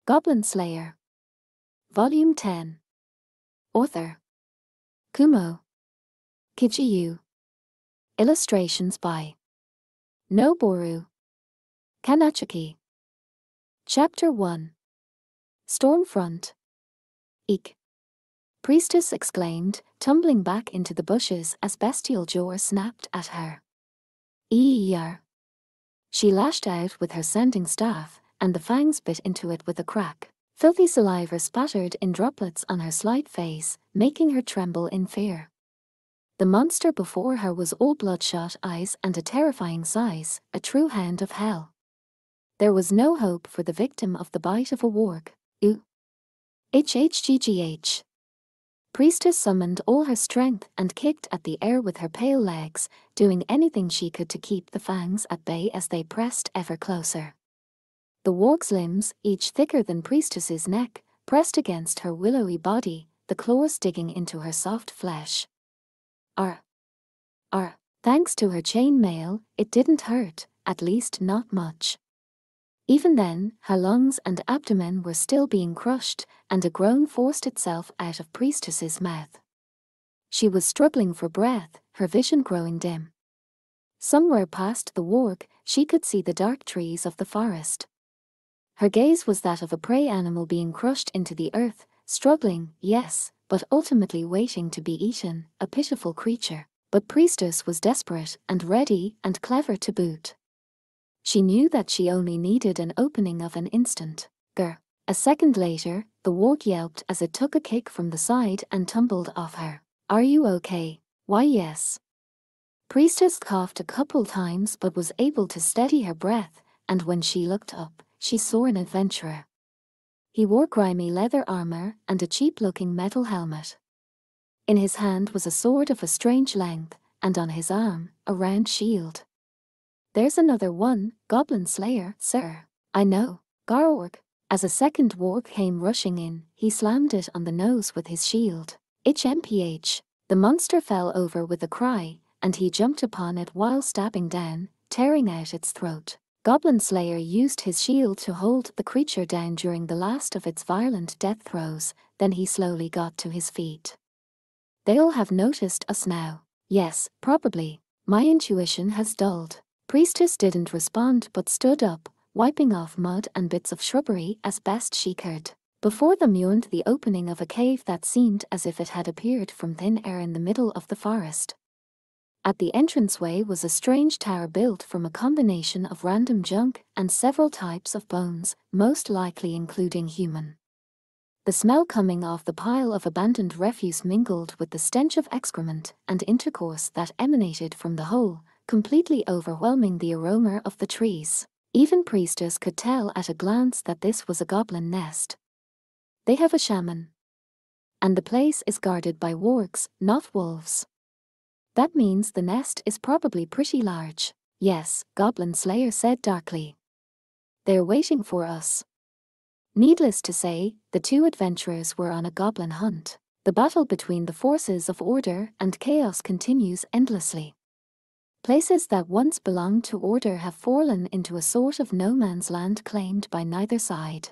Goblin Slayer. Volume 10. Author: Kumo Kijiyu. Illustrations by Noboru Kanachiki. Chapter 1. Stormfront. Eek! Priestess exclaimed, tumbling back into the bushes as bestial jaws snapped at her. Eeyar! She lashed out with her sending staff, and the fangs bit into it with a crack. Filthy saliva spattered in droplets on her slight face, making her tremble in fear. The monster before her was all bloodshot eyes and a terrifying size, a true hound of hell. There was no hope for the victim of the bite of a warg. Ooh! HHGGH. Priestess summoned all her strength and kicked at the air with her pale legs, doing anything she could to keep the fangs at bay as they pressed ever closer. The warg's limbs, each thicker than Priestess's neck, pressed against her willowy body, the claws digging into her soft flesh. Thanks to her chain mail, it didn't hurt, at least not much. Even then, her lungs and abdomen were still being crushed, and a groan forced itself out of Priestess's mouth. She was struggling for breath, her vision growing dim. Somewhere past the warg, she could see the dark trees of the forest. Her gaze was that of a prey animal being crushed into the earth, struggling, yes, but ultimately waiting to be eaten, a pitiful creature. But Priestess was desperate and ready and clever to boot. She knew that she only needed an opening of an instant. Grr! A second later, the warg yelped as it took a kick from the side and tumbled off her. Are you okay? Why, yes. Priestess coughed a couple times but was able to steady her breath, and when she looked up, she saw an adventurer. He wore grimy leather armor and a cheap-looking metal helmet. In his hand was a sword of a strange length, and on his arm, a round shield. There's another one, Goblin Slayer, sir. I know. Garorg. As a second warg came rushing in, he slammed it on the nose with his shield. HMPH. The monster fell over with a cry, and he jumped upon it while stabbing down, tearing out its throat. Goblin Slayer used his shield to hold the creature down during the last of its violent death throes, then he slowly got to his feet. They'll have noticed us now. Yes, probably. My intuition has dulled. Priestess didn't respond but stood up, wiping off mud and bits of shrubbery as best she could. Before them yawned the opening of a cave that seemed as if it had appeared from thin air in the middle of the forest. At the entranceway was a strange tower built from a combination of random junk and several types of bones, most likely including human. The smell coming off the pile of abandoned refuse mingled with the stench of excrement and intercourse that emanated from the hole, completely overwhelming the aroma of the trees. Even Priestess could tell at a glance that this was a goblin nest. They have a shaman. And the place is guarded by wargs, not wolves. That means the nest is probably pretty large. Yes, Goblin Slayer said darkly. They're waiting for us. Needless to say, the two adventurers were on a goblin hunt. The battle between the forces of order and chaos continues endlessly. Places that once belonged to order have fallen into a sort of no man's land claimed by neither side.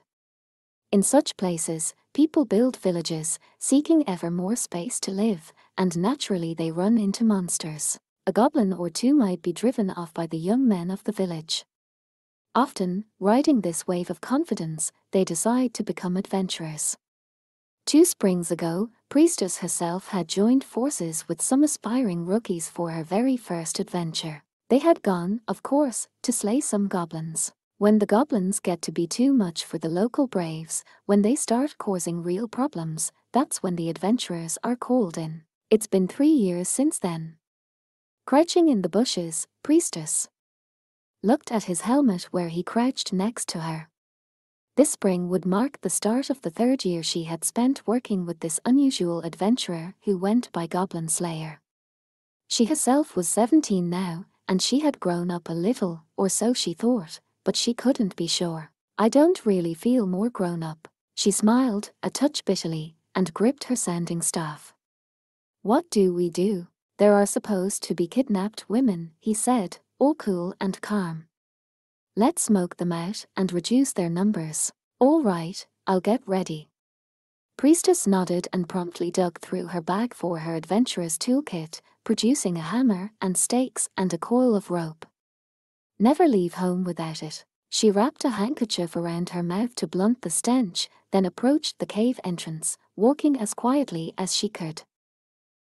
In such places, people build villages, seeking ever more space to live, and naturally they run into monsters. A goblin or two might be driven off by the young men of the village. Often, riding this wave of confidence, they decide to become adventurers. 2 springs ago, Priestess herself had joined forces with some aspiring rookies for her very first adventure. They had gone, of course, to slay some goblins. When the goblins get to be too much for the local braves, when they start causing real problems, that's when the adventurers are called in. It's been 3 years since then. Crouching in the bushes, Priestess looked at his helmet where he crouched next to her. This spring would mark the start of the 3rd year she had spent working with this unusual adventurer who went by Goblin Slayer. She herself was 17 now, and she had grown up a little, or so she thought, but she couldn't be sure. I don't really feel more grown up. She smiled, a touch bitterly, and gripped her sanding staff. What do we do? There are supposed to be kidnapped women, he said, all cool and calm. Let's smoke them out and reduce their numbers. All right, I'll get ready. Priestess nodded and promptly dug through her bag for her adventurous toolkit, producing a hammer and stakes and a coil of rope. Never leave home without it. She wrapped a handkerchief around her mouth to blunt the stench, then approached the cave entrance, walking as quietly as she could.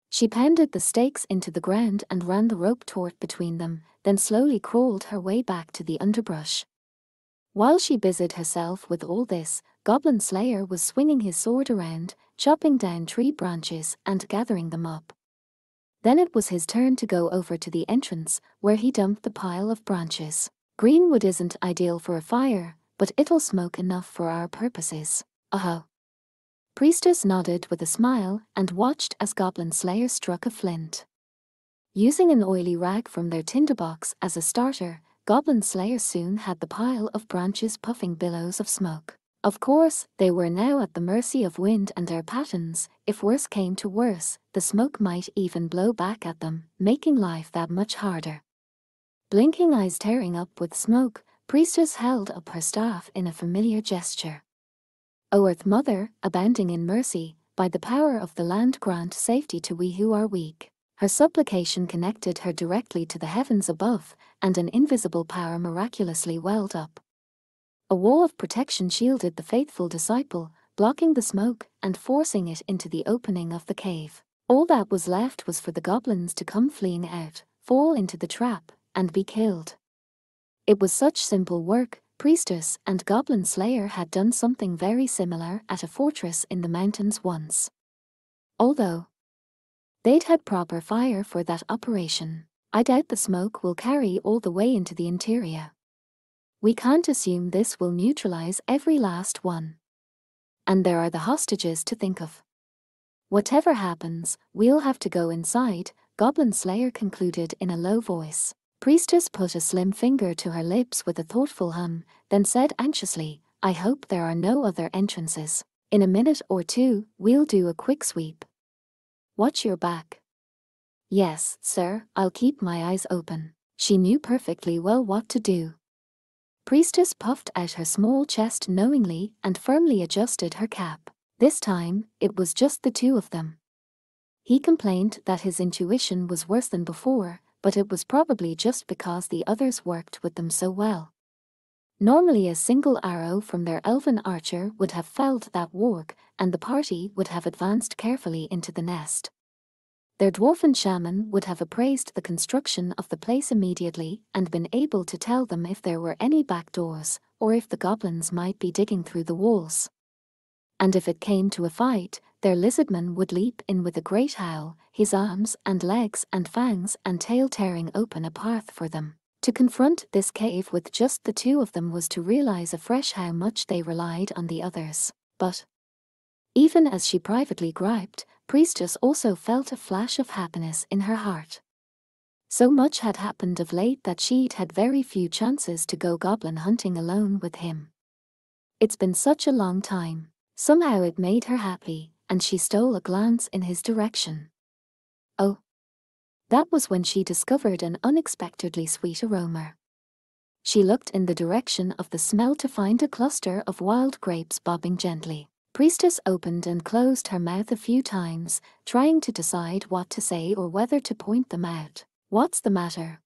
She pounded the stakes into the ground and ran the rope taut between them, then slowly crawled her way back to the underbrush. While she busied herself with all this, Goblin Slayer was swinging his sword around, chopping down tree branches and gathering them up. Then it was his turn to go over to the entrance, where he dumped the pile of branches. Green wood isn't ideal for a fire, but it'll smoke enough for our purposes. Uh-huh. Priestess nodded with a smile and watched as Goblin Slayer struck a flint. Using an oily rag from their tinderbox as a starter, Goblin Slayer soon had the pile of branches puffing billows of smoke. Of course, they were now at the mercy of wind and air patterns. If worse came to worse, the smoke might even blow back at them, making life that much harder. Blinking eyes tearing up with smoke, Priestess held up her staff in a familiar gesture. O Earth Mother, abounding in mercy, by the power of the land grant safety to we who are weak. Her supplication connected her directly to the heavens above, and an invisible power miraculously welled up. A wall of protection shielded the faithful disciple, blocking the smoke and forcing it into the opening of the cave. All that was left was for the goblins to come fleeing out, fall into the trap, and be killed. It was such simple work. Priestess and Goblin Slayer had done something very similar at a fortress in the mountains once. Although they'd had proper fire for that operation, I doubt the smoke will carry all the way into the interior. We can't assume this will neutralize every last one. And there are the hostages to think of. Whatever happens, we'll have to go inside, Goblin Slayer concluded in a low voice. Priestess put a slim finger to her lips with a thoughtful hum, then said anxiously, I hope there are no other entrances. In a minute or two, we'll do a quick sweep. Watch your back. Yes, sir, I'll keep my eyes open. She knew perfectly well what to do. Priestess puffed out her small chest knowingly and firmly adjusted her cap. This time, it was just the two of them. He complained that his intuition was worse than before, but it was probably just because the others worked with them so well. Normally a single arrow from their elven archer would have felled that warg, and the party would have advanced carefully into the nest. Their dwarfen shaman would have appraised the construction of the place immediately and been able to tell them if there were any back doors, or if the goblins might be digging through the walls. And if it came to a fight, their lizardman would leap in with a great howl, his arms and legs and fangs and tail tearing open a path for them. To confront this cave with just the two of them was to realize afresh how much they relied on the others. But even as she privately griped, Priestess also felt a flash of happiness in her heart. So much had happened of late that she'd had very few chances to go goblin hunting alone with him. It's been such a long time. Somehow it made her happy, and she stole a glance in his direction. Oh. That was when she discovered an unexpectedly sweet aroma. She looked in the direction of the smell to find a cluster of wild grapes bobbing gently. Priestess opened and closed her mouth a few times, trying to decide what to say or whether to point them out. What's the matter?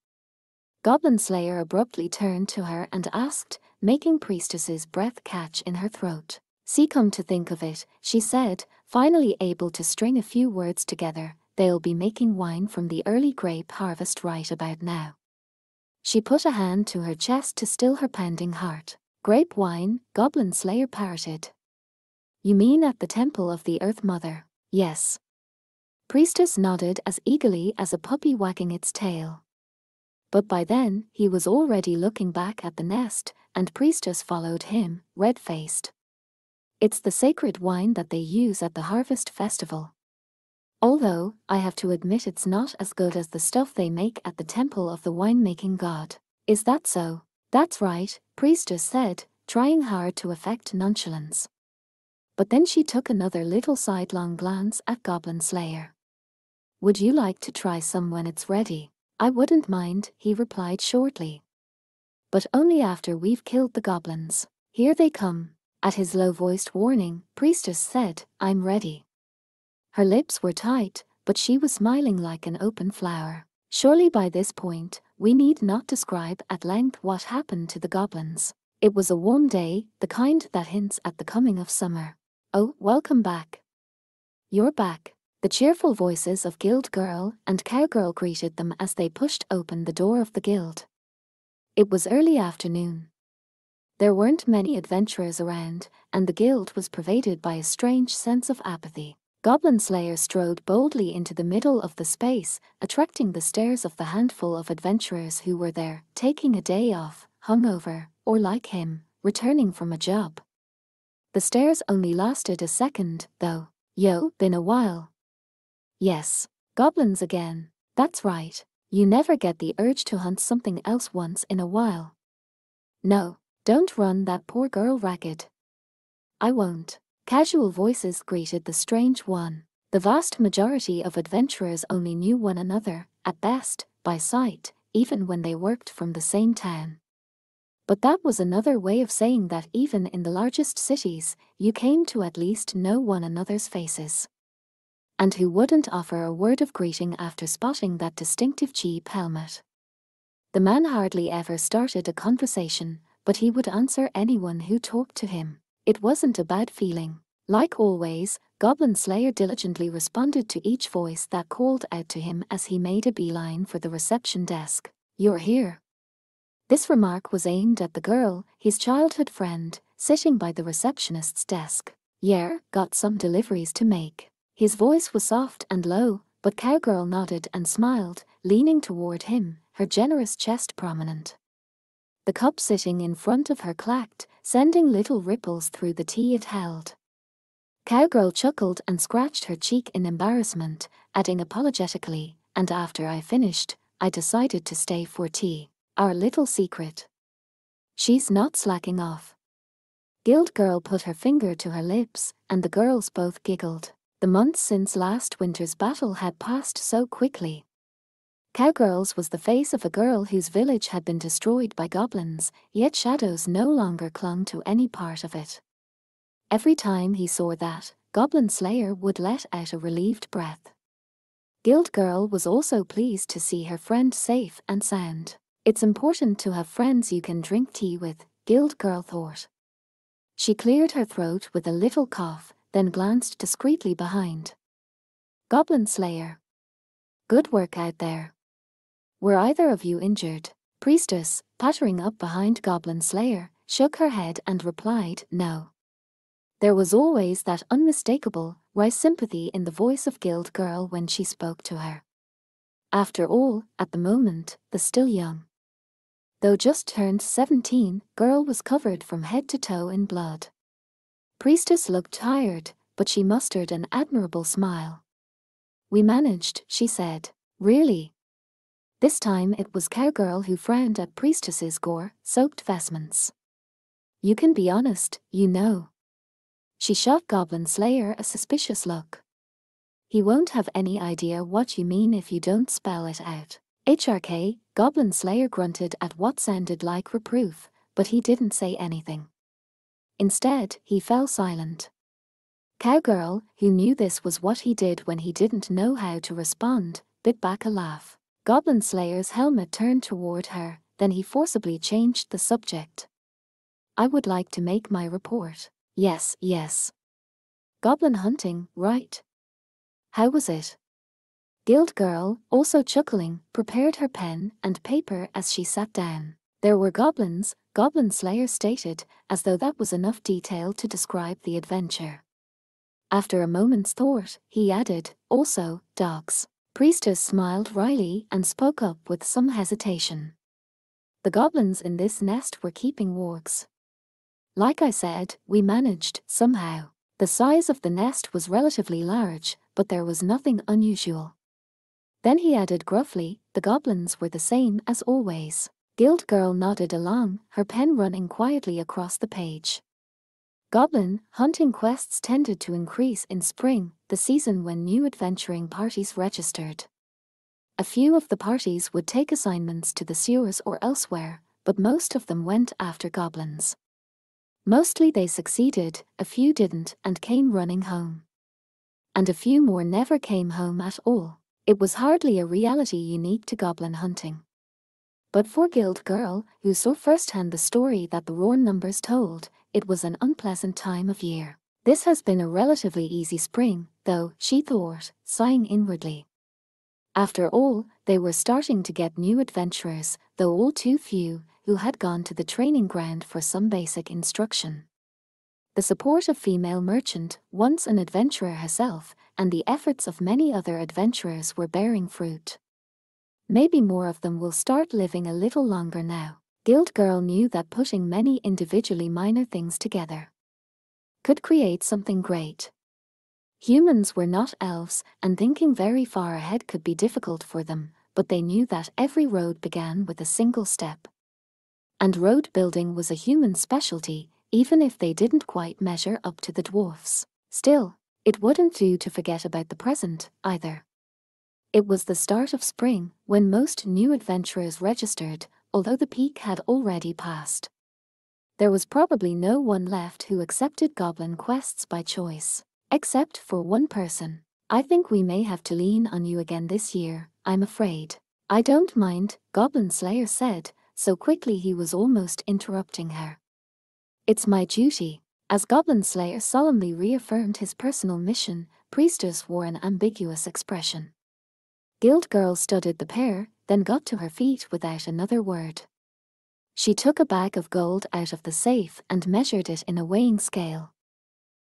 Goblin Slayer abruptly turned to her and asked, making Priestess's breath catch in her throat. See, come to think of it, she said, finally able to string a few words together, they'll be making wine from the early grape harvest right about now. She put a hand to her chest to still her pounding heart. Grape wine, Goblin Slayer parroted. You mean at the temple of the Earth Mother? Yes. Priestess nodded as eagerly as a puppy wagging its tail. But by then, he was already looking back at the nest, and Priestess followed him, red-faced. It's the sacred wine that they use at the harvest festival. Although, I have to admit it's not as good as the stuff they make at the temple of the winemaking god. Is that so? That's right, Priestess said, trying hard to affect nonchalance. But then she took another little sidelong glance at Goblin Slayer. Would you like to try some when it's ready? I wouldn't mind, he replied shortly. But only after we've killed the goblins. Here they come. At his low-voiced warning, Priestess said, "I'm ready." Her lips were tight, but she was smiling like an open flower. Surely by this point, we need not describe at length what happened to the goblins. It was a warm day, the kind that hints at the coming of summer. "Oh, welcome back. You're back." The cheerful voices of Guild Girl and Cowgirl greeted them as they pushed open the door of the guild. It was early afternoon. There weren't many adventurers around, and the guild was pervaded by a strange sense of apathy. Goblin Slayer strode boldly into the middle of the space, attracting the stares of the handful of adventurers who were there, taking a day off, hungover, or like him, returning from a job. The stares only lasted a second, though. "Yo, been a while." "Yes. Goblins again." "That's right. You never get the urge to hunt something else once in a while." "No. Don't run that poor girl ragged." "I won't." Casual voices greeted the strange one. The vast majority of adventurers only knew one another, at best, by sight, even when they worked from the same town. But that was another way of saying that even in the largest cities, you came to at least know one another's faces. And who wouldn't offer a word of greeting after spotting that distinctive cheap helmet? The man hardly ever started a conversation, but he would answer anyone who talked to him. It wasn't a bad feeling. Like always, Goblin Slayer diligently responded to each voice that called out to him as he made a beeline for the reception desk. "You're here." This remark was aimed at the girl, his childhood friend, sitting by the receptionist's desk. "Yeah, got some deliveries to make." His voice was soft and low, but Cowgirl nodded and smiled, leaning toward him, her generous chest prominent. The cup sitting in front of her clacked, sending little ripples through the tea it held. Cowgirl chuckled and scratched her cheek in embarrassment, adding apologetically, "And after I finished, I decided to stay for tea. Our little secret." "She's not slacking off." Guild Girl put her finger to her lips, and the girls both giggled. The months since last winter's battle had passed so quickly. Cowgirl's was the face of a girl whose village had been destroyed by goblins, yet shadows no longer clung to any part of it. Every time he saw that, Goblin Slayer would let out a relieved breath. Guild Girl was also pleased to see her friend safe and sound. It's important to have friends you can drink tea with, Guild Girl thought. She cleared her throat with a little cough, then glanced discreetly behind. "Goblin Slayer. Good work out there. Were either of you injured?" Priestess, pattering up behind Goblin Slayer, shook her head and replied, "No." There was always that unmistakable, wry sympathy in the voice of Guild Girl when she spoke to her. After all, at the moment, the still young, though just turned 17, girl was covered from head to toe in blood. Priestess looked tired, but she mustered an admirable smile. "We managed," she said. "Really?" This time it was Cowgirl who frowned at Priestess's gore-soaked vestments. "You can be honest, you know." She shot Goblin Slayer a suspicious look. "He won't have any idea what you mean if you don't spell it out." HRK, Goblin Slayer grunted at what sounded like reproof, but he didn't say anything. Instead, he fell silent. Cowgirl, who knew this was what he did when he didn't know how to respond, bit back a laugh. Goblin Slayer's helmet turned toward her, then he forcibly changed the subject. "I would like to make my report." Yes. "Goblin hunting, right? How was it?" Guild Girl, also chuckling, prepared her pen and paper as she sat down. "There were goblins," Goblin Slayer stated, as though that was enough detail to describe the adventure. After a moment's thought, he added, "Also, dogs." Priestess smiled wryly and spoke up with some hesitation. "The goblins in this nest were keeping wargs. Like I said, we managed, somehow." The size of the nest was relatively large, but there was nothing unusual. Then he added gruffly, "The goblins were the same as always." Guild Girl nodded along, her pen running quietly across the page. Goblin hunting quests tended to increase in spring, the season when new adventuring parties registered. A few of the parties would take assignments to the sewers or elsewhere, but most of them went after goblins. Mostly they succeeded, a few didn't and came running home. And a few more never came home at all. It was hardly a reality unique to goblin hunting. But for Guild Girl, who saw firsthand the story that the raw numbers told, it was an unpleasant time of year. This has been a relatively easy spring, though, she thought, sighing inwardly. After all, they were starting to get new adventurers, though all too few, who had gone to the training ground for some basic instruction. The support of female merchant, once an adventurer herself, and the efforts of many other adventurers were bearing fruit. Maybe more of them will start living a little longer now. Guild Girl knew that putting many individually minor things together could create something great. Humans were not elves, and thinking very far ahead could be difficult for them, but they knew that every road began with a single step. And road building was a human specialty, even if they didn't quite measure up to the dwarfs. Still, it wouldn't do to forget about the present, either. It was the start of spring, when most new adventurers registered, although the peak had already passed. There was probably no one left who accepted goblin quests by choice. Except for one person. I think we may have to lean on you again this year, I'm afraid. I don't mind, Goblin Slayer said, so quickly he was almost interrupting her. It's my duty. As Goblin Slayer solemnly reaffirmed his personal mission, Priestess wore an ambiguous expression. Guild Girl studied the pair, then got to her feet without another word. She took a bag of gold out of the safe and measured it in a weighing scale.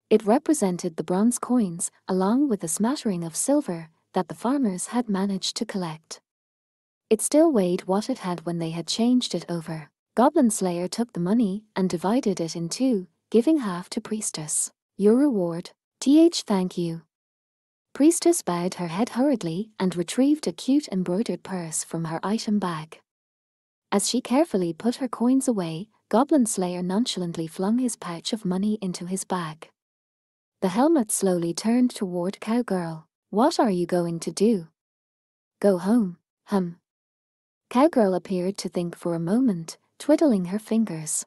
It represented the bronze coins, along with a smattering of silver, that the farmers had managed to collect. It still weighed what it had when they had changed it over. Goblin Slayer took the money and divided it in two, giving half to Priestess. Your reward. Thank you. Priestess bowed her head hurriedly and retrieved a cute embroidered purse from her item bag. As she carefully put her coins away, Goblin Slayer nonchalantly flung his pouch of money into his bag. The helmet slowly turned toward Cowgirl. What are you going to do? Go home, Cowgirl appeared to think for a moment, twiddling her fingers.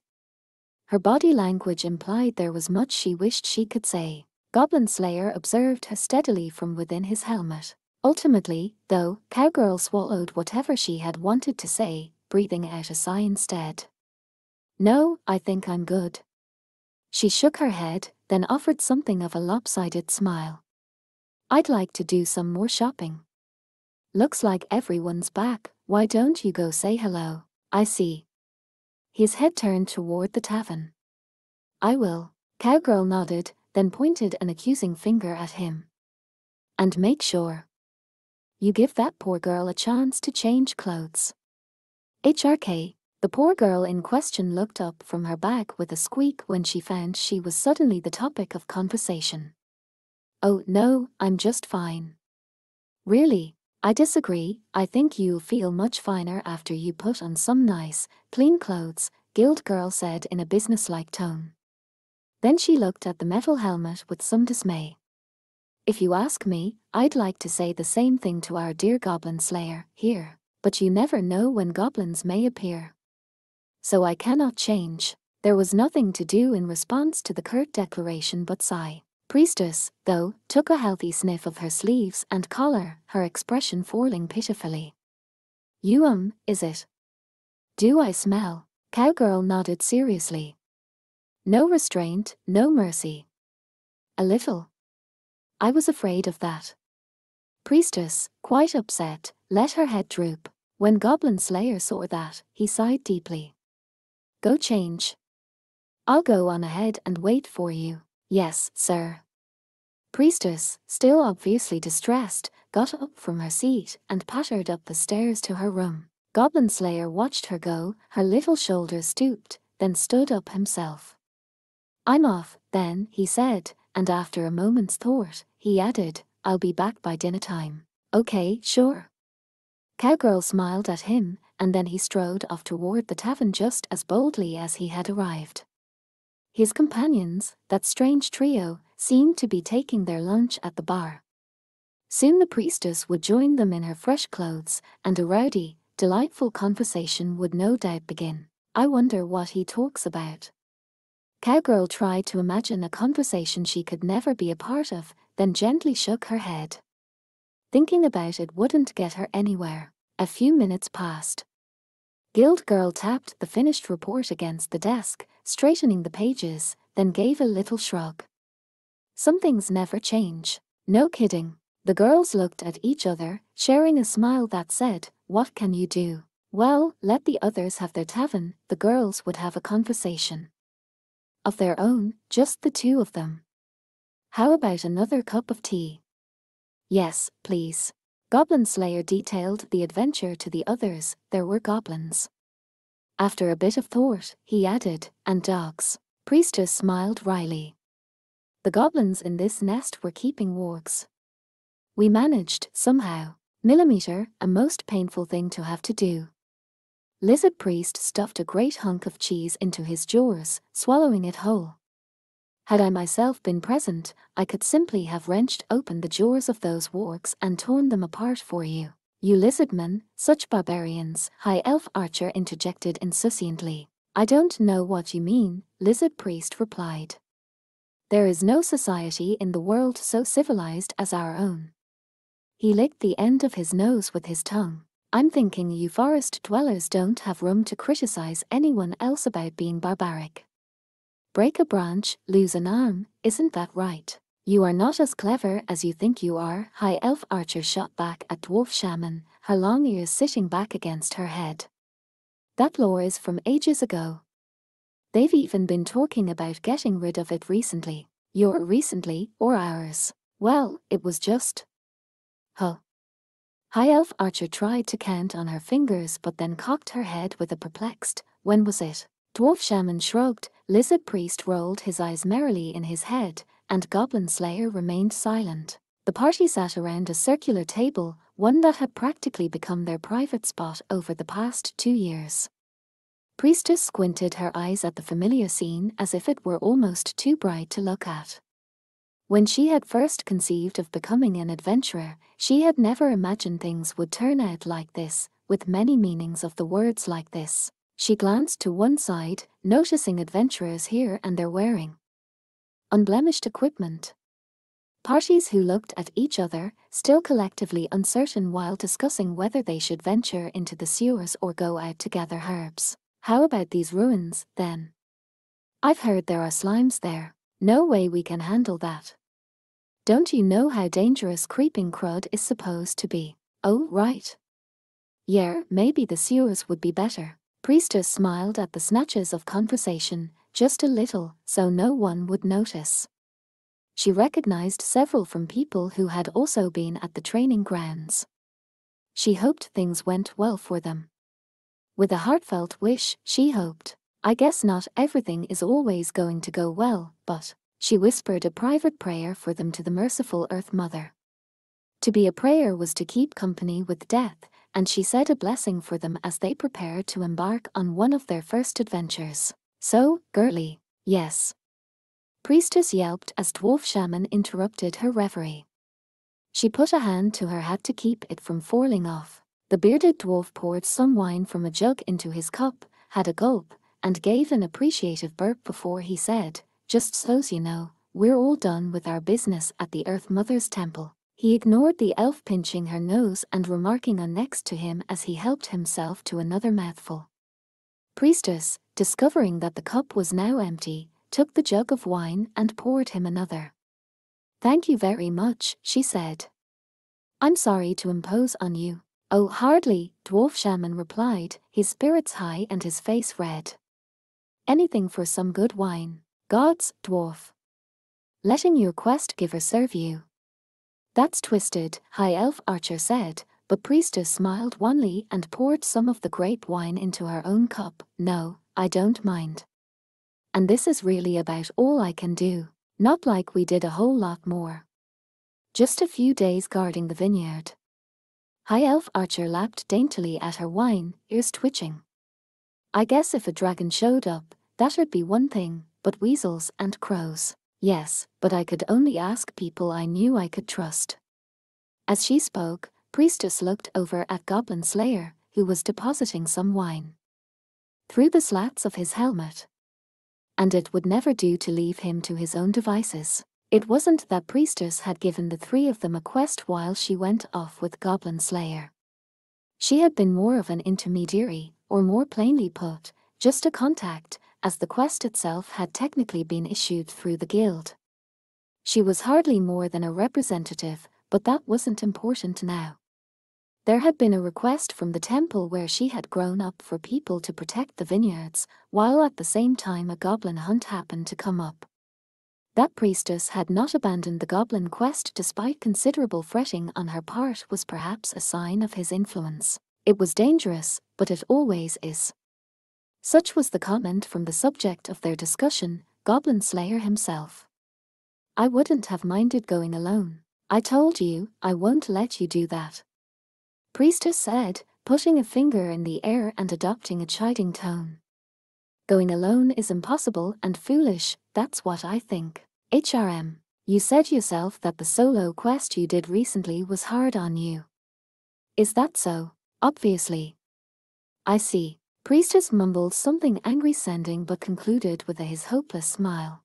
Her body language implied there was much she wished she could say. Goblin Slayer observed her steadily from within his helmet. Ultimately, though, Cowgirl swallowed whatever she had wanted to say, breathing out a sigh instead. No, I think I'm good. She shook her head, then offered something of a lopsided smile. I'd like to do some more shopping. Looks like everyone's back, why don't you go say hello? I see. His head turned toward the tavern. I will. Cowgirl nodded, then pointed an accusing finger at him. And make sure you give that poor girl a chance to change clothes. HRK. The poor girl in question looked up from her bag with a squeak when she found she was suddenly the topic of conversation. Oh no, I'm just fine. Really? I disagree, I think you'll feel much finer after you put on some nice, clean clothes, Guild Girl said in a businesslike tone. Then she looked at the metal helmet with some dismay. If you ask me, I'd like to say the same thing to our dear Goblin Slayer here, but you never know when goblins may appear. So I cannot change. There was nothing to do in response to the curt declaration but sigh. Priestess, though, took a healthy sniff of her sleeves and collar, her expression falling pitifully. You is it? Do I smell? Cowgirl nodded seriously. No restraint, no mercy. A little. I was afraid of that. Priestess, quite upset, let her head droop. When Goblin Slayer saw that, he sighed deeply. Go change. I'll go on ahead and wait for you. Yes, sir. Priestess, still obviously distressed, got up from her seat and pattered up the stairs to her room. Goblin Slayer watched her go, her little shoulders stooped, then stood up himself. I'm off, then, he said, and after a moment's thought, he added, I'll be back by dinner time. Okay, sure. Cowgirl smiled at him, and then he strode off toward the tavern just as boldly as he had arrived. His companions, that strange trio, seemed to be taking their lunch at the bar. Soon the priestess would join them in her fresh clothes, and a rowdy, delightful conversation would no doubt begin. I wonder what he talks about. Cowgirl tried to imagine a conversation she could never be a part of, then gently shook her head. Thinking about it wouldn't get her anywhere. A few minutes passed. Guild Girl tapped the finished report against the desk, straightening the pages, then gave a little shrug. Some things never change. No kidding. The girls looked at each other, sharing a smile that said, "What can you do?" Well, let the others have their tavern. The girls would have a conversation of their own, just the two of them. How about another cup of tea? Yes, please. Goblin Slayer detailed the adventure to the others. There were goblins. After a bit of thought, he added, and dogs. Priestess smiled wryly. The goblins in this nest were keeping wargs. We managed, somehow. Millimeter, a most painful thing to have to do. Lizard Priest stuffed a great hunk of cheese into his jaws, swallowing it whole. Had I myself been present, I could simply have wrenched open the jaws of those wargs and torn them apart for you. You lizardmen, such barbarians, High Elf Archer interjected insouciantly. I don't know what you mean, Lizard Priest replied. There is no society in the world so civilized as our own. He licked the end of his nose with his tongue. I'm thinking you forest dwellers don't have room to criticize anyone else about being barbaric. Break a branch, lose an arm, isn't that right? You are not as clever as you think you are, High Elf Archer shot back at Dwarf Shaman, her long ears sitting back against her head. That lore is from ages ago. They've even been talking about getting rid of it recently. Your recently, or ours? Well, it was just... Huh. High Elf Archer tried to count on her fingers but then cocked her head with a perplexed, when was it? Dwarf Shaman shrugged, Lizard Priest rolled his eyes merrily in his head, and Goblin Slayer remained silent. The party sat around a circular table, one that had practically become their private spot over the past 2 years. Priestess squinted her eyes at the familiar scene as if it were almost too bright to look at. When she had first conceived of becoming an adventurer, she had never imagined things would turn out like this, with many meanings of the words like this. She glanced to one side, noticing adventurers here and there wearing unblemished equipment. Parties who looked at each other, still collectively uncertain while discussing whether they should venture into the sewers or go out to gather herbs. How about these ruins, then? I've heard there are slimes there. No way we can handle that. Don't you know how dangerous creeping crud is supposed to be? Oh, right. Yeah, maybe the sewers would be better. Priestess smiled at the snatches of conversation, just a little, so no one would notice. She recognized several from people who had also been at the training grounds. She hoped things went well for them. With a heartfelt wish, she hoped, I guess not everything is always going to go well, but... She whispered a private prayer for them to the merciful Earth Mother. To be a prayer was to keep company with death, and she said a blessing for them as they prepared to embark on one of their first adventures. So, girly. Yes. Priestess yelped as Dwarf Shaman interrupted her reverie. She put a hand to her hat to keep it from falling off. The bearded dwarf poured some wine from a jug into his cup, had a gulp, and gave an appreciative burp before he said, just so's you know, we're all done with our business at the Earth Mother's temple. He ignored the elf pinching her nose and remarking on next to him as he helped himself to another mouthful. Priestess, discovering that the cup was now empty, took the jug of wine and poured him another. Thank you very much, she said. I'm sorry to impose on you. Oh, hardly, Dwarf Shaman replied, his spirits high and his face red. Anything for some good wine. Gods, dwarf. Letting your quest giver serve you. That's twisted, High Elf Archer said, but Priestess smiled wanly and poured some of the grape wine into her own cup. No, I don't mind. And this is really about all I can do. Not like we did a whole lot more. Just a few days guarding the vineyard. High Elf Archer lapped daintily at her wine, ears twitching. I guess if a dragon showed up, that'd be one thing. But weasels and crows. Yes, but I could only ask people I knew I could trust. As she spoke, Priestess looked over at Goblin Slayer, who was depositing some wine through the slats of his helmet. and it would never do to leave him to his own devices. It wasn't that priestess had given the three of them a quest while she went off with Goblin Slayer. She had been more of an intermediary, or more plainly put, just a contact, as the quest itself had technically been issued through the guild. She was hardly more than a representative, but that wasn't important now. There had been a request from the temple where she had grown up for people to protect the vineyards, while at the same time a goblin hunt happened to come up. That priestess had not abandoned the goblin quest despite considerable fretting on her part was perhaps a sign of his influence. It was dangerous, but it always is. Such was the comment from the subject of their discussion, Goblin Slayer himself. I wouldn't have minded going alone. I told you, I won't let you do that. Priestess said, putting a finger in the air and adopting a chiding tone. Going alone is impossible and foolish, that's what I think. HRM, you said yourself that the solo quest you did recently was hard on you. Is that so? Obviously. I see. Priestess mumbled something angry sounding but concluded with his hopeless smile.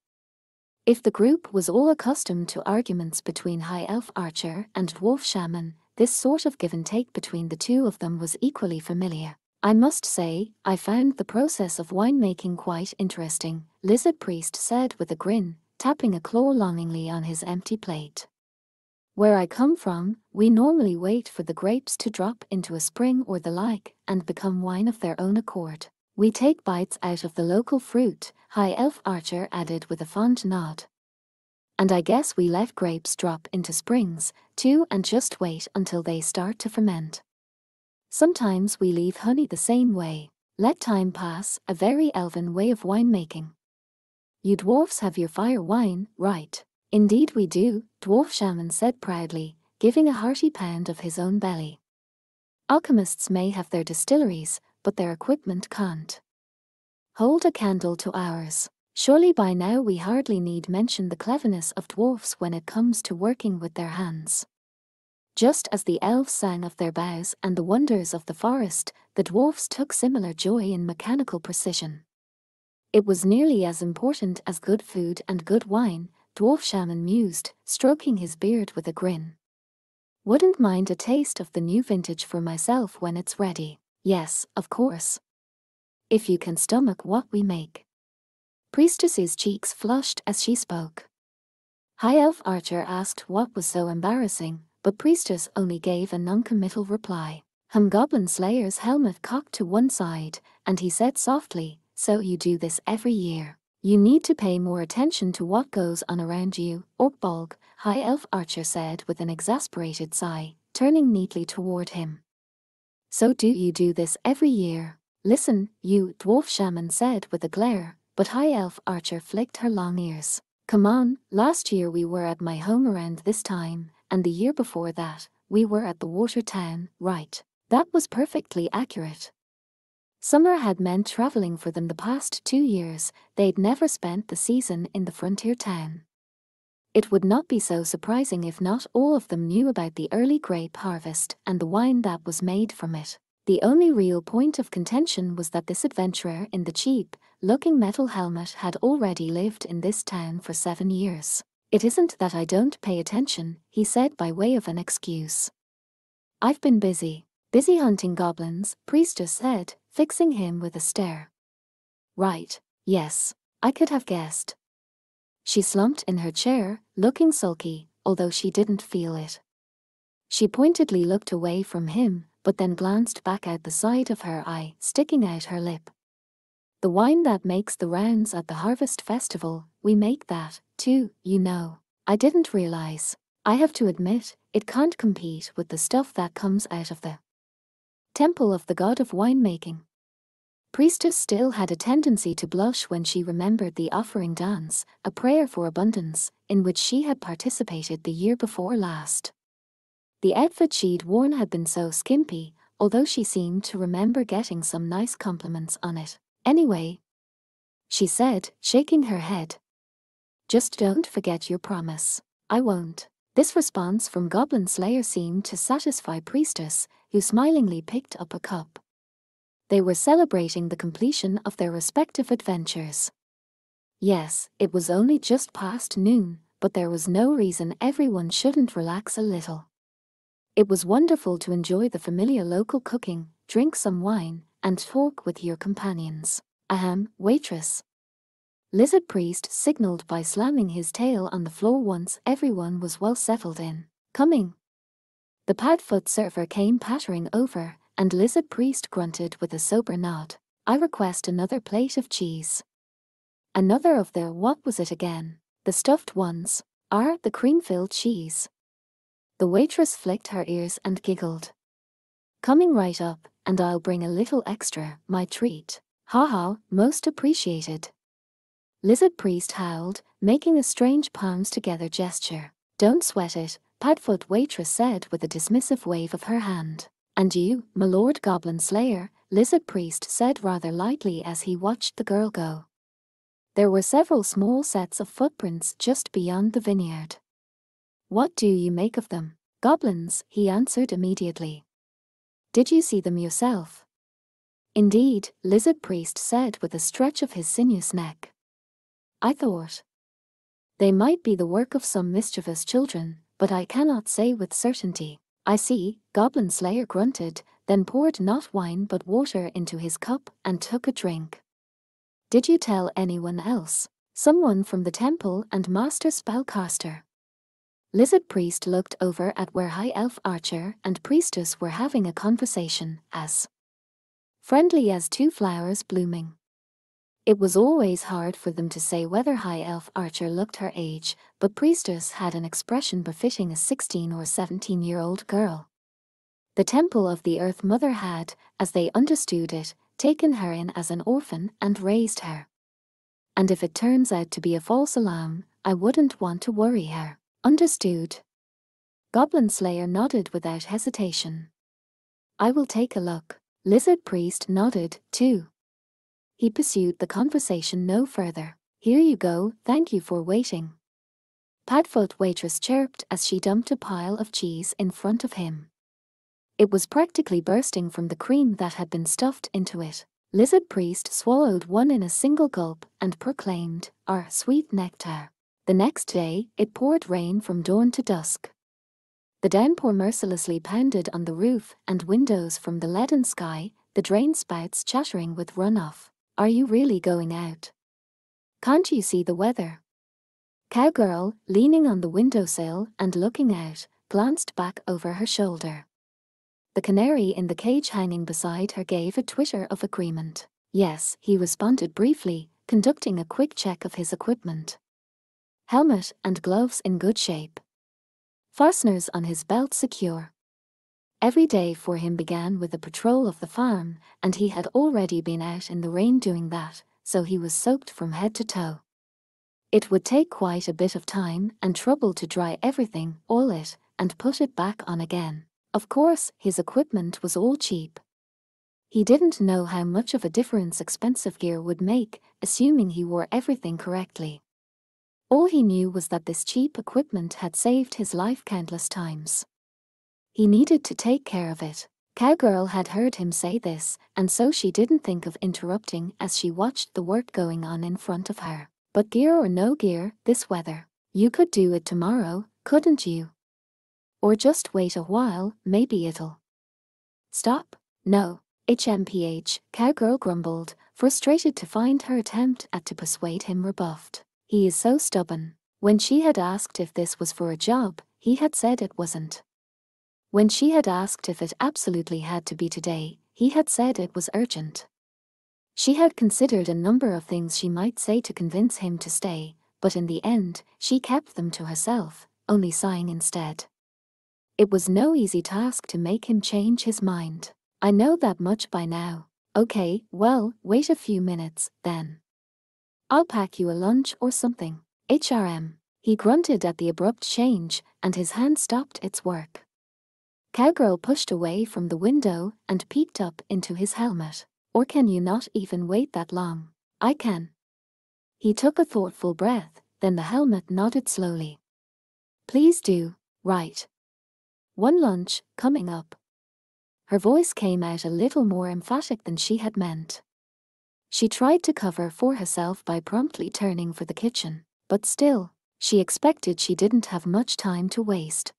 If the group was all accustomed to arguments between High Elf Archer and Dwarf Shaman, this sort of give and take between the two of them was equally familiar. I must say, I found the process of winemaking quite interesting, Lizard Priest said with a grin, tapping a claw longingly on his empty plate. Where I come from, we normally wait for the grapes to drop into a spring or the like, and become wine of their own accord. We take bites out of the local fruit, High Elf Archer added with a fond nod. And I guess we let grapes drop into springs, too, and just wait until they start to ferment. Sometimes we leave honey the same way. Let time pass, a very elven way of winemaking. You dwarfs have your fire wine, right? Indeed we do, Dwarf Shaman said proudly, giving a hearty pound of his own belly. Alchemists may have their distilleries, but their equipment can't hold a candle to ours. Surely by now we hardly need mention the cleverness of dwarfs when it comes to working with their hands. Just as the elves sang of their boughs and the wonders of the forest, the dwarfs took similar joy in mechanical precision. It was nearly as important as good food and good wine, Dwarf Shaman mused, stroking his beard with a grin. Wouldn't mind a taste of the new vintage for myself when it's ready. Yes, of course. If you can stomach what we make. Priestess's cheeks flushed as she spoke. High Elf Archer asked what was so embarrassing, but Priestess only gave a non-committal reply. Goblin Slayer's helmet cocked to one side, and he said softly, so you do this every year. You need to pay more attention to what goes on around you, Orkbolg, High Elf Archer said with an exasperated sigh, turning neatly toward him. So do you do this every year? Listen, you, Dwarf Shaman said with a glare, but High Elf Archer flicked her long ears. Come on, last year we were at my home around this time, and the year before that, we were at the water town, right? That was perfectly accurate. Summer had meant traveling for them the past 2 years, they'd never spent the season in the frontier town. It would not be so surprising if not all of them knew about the early grape harvest and the wine that was made from it. The only real point of contention was that this adventurer in the cheap-looking metal helmet had already lived in this town for 7 years. It isn't that I don't pay attention, he said by way of an excuse. I've been busy hunting goblins, Priestess said, fixing him with a stare. Right, yes, I could have guessed. She slumped in her chair, looking sulky, although she didn't feel it. She pointedly looked away from him, but then glanced back out the side of her eye, sticking out her lip. The wine that makes the rounds at the Harvest Festival, we make that, too, you know. I didn't realize. I have to admit, it can't compete with the stuff that comes out of the Temple of the God of Winemaking. Priestess still had a tendency to blush when she remembered the offering dance, a prayer for abundance, in which she had participated the year before last. The outfit she'd worn had been so skimpy, although she seemed to remember getting some nice compliments on it. Anyway, she said, shaking her head. Just don't forget your promise. I won't. This response from Goblin Slayer seemed to satisfy Priestess, who smilingly picked up a cup. They were celebrating the completion of their respective adventures. Yes, it was only just past noon, but there was no reason everyone shouldn't relax a little. It was wonderful to enjoy the familiar local cooking, drink some wine, and talk with your companions. Ahem, waitress. Lizard Priest signaled by slamming his tail on the floor once everyone was well settled in. Coming. The Padfoot server came pattering over, and Lizard Priest grunted with a sober nod. I request another plate of cheese. Another of the, what was it again? The stuffed ones. The cream-filled cheese. The waitress flicked her ears and giggled. Coming right up, and I'll bring a little extra, my treat. Ha ha, most appreciated. Lizard Priest howled, making a strange palms together gesture. Don't sweat it, Padfoot waitress said with a dismissive wave of her hand. And you, my lord Goblin Slayer, Lizard Priest said rather lightly as he watched the girl go. There were several small sets of footprints just beyond the vineyard. What do you make of them? Goblins, he answered immediately. Did you see them yourself? Indeed, Lizard Priest said with a stretch of his sinuous neck. I thought they might be the work of some mischievous children, but I cannot say with certainty. I see, Goblin Slayer grunted, then poured not wine but water into his cup and took a drink. Did you tell anyone else? Someone from the temple and Master Spellcaster. Lizard Priest looked over at where High Elf Archer and Priestess were having a conversation, as friendly as two flowers blooming. It was always hard for them to say whether High Elf Archer looked her age, but Priestess had an expression befitting a 16 or 17-year-old girl. The Temple of the Earth Mother had, as they understood it, taken her in as an orphan and raised her. And if it turns out to be a false alarm, I wouldn't want to worry her. Understood? Goblin Slayer nodded without hesitation. I will take a look. Lizard Priest nodded, too. He pursued the conversation no further. Here you go, thank you for waiting. Padfoot waitress chirped as she dumped a pile of cheese in front of him. It was practically bursting from the cream that had been stuffed into it. Lizard Priest swallowed one in a single gulp and proclaimed, "Our sweet nectar." The next day, it poured rain from dawn to dusk. The downpour mercilessly pounded on the roof and windows from the leaden sky, the drain spouts chattering with runoff. Are you really going out? Can't you see the weather? Cowgirl, leaning on the windowsill and looking out, glanced back over her shoulder. The canary in the cage hanging beside her gave a twitter of agreement. Yes, he responded briefly, conducting a quick check of his equipment. Helmet and gloves in good shape. Fasteners on his belt secure. Every day for him began with a patrol of the farm, and he had already been out in the rain doing that, so he was soaked from head to toe. It would take quite a bit of time and trouble to dry everything, oil it, and put it back on again. Of course, his equipment was all cheap. He didn't know how much of a difference expensive gear would make, assuming he wore everything correctly. All he knew was that this cheap equipment had saved his life countless times. He needed to take care of it. Cowgirl had heard him say this, and so she didn't think of interrupting as she watched the work going on in front of her. But gear or no gear, this weather. You could do it tomorrow, couldn't you? Or just wait a while, maybe it'll stop? No. HMPH, Cowgirl grumbled, frustrated to find her attempt to persuade him rebuffed. He is so stubborn. When she had asked if this was for a job, he had said it wasn't. When she had asked if it absolutely had to be today, he had said it was urgent. She had considered a number of things she might say to convince him to stay, but in the end, she kept them to herself, only sighing instead. It was no easy task to make him change his mind. I know that much by now. Okay, well, wait a few minutes, then. I'll pack you a lunch or something. HRM. He grunted at the abrupt change, and his hand stopped its work. Cowgirl pushed away from the window and peeked up into his helmet. Or can you not even wait that long? I can. He took a thoughtful breath, then the helmet nodded slowly. Please do. Right. One lunch, coming up. Her voice came out a little more emphatic than she had meant. She tried to cover for herself by promptly turning for the kitchen, but still, she expected she didn't have much time to waste.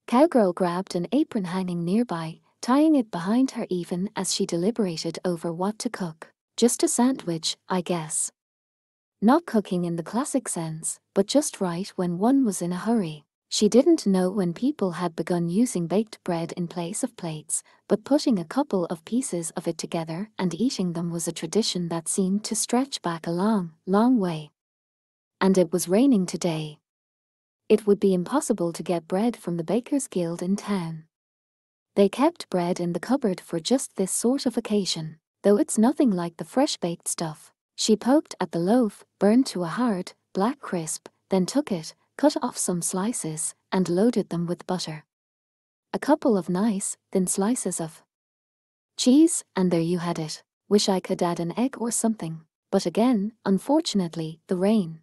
Cowgirl grabbed an apron hanging nearby, tying it behind her even as she deliberated over what to cook. Just a sandwich, I guess. Not cooking in the classic sense, but just right when one was in a hurry. She didn't know when people had begun using baked bread in place of plates, but putting a couple of pieces of it together and eating them was a tradition that seemed to stretch back a long, long way. And it was raining today. It would be impossible to get bread from the Bakers' Guild in town. They kept bread in the cupboard for just this sort of occasion, though it's nothing like the fresh-baked stuff. She poked at the loaf, burned to a hard, black crisp, then took it, cut off some slices, and loaded them with butter. A couple of nice, thin slices of cheese, and there you had it. Wish I could add an egg or something. But again, unfortunately, the rain.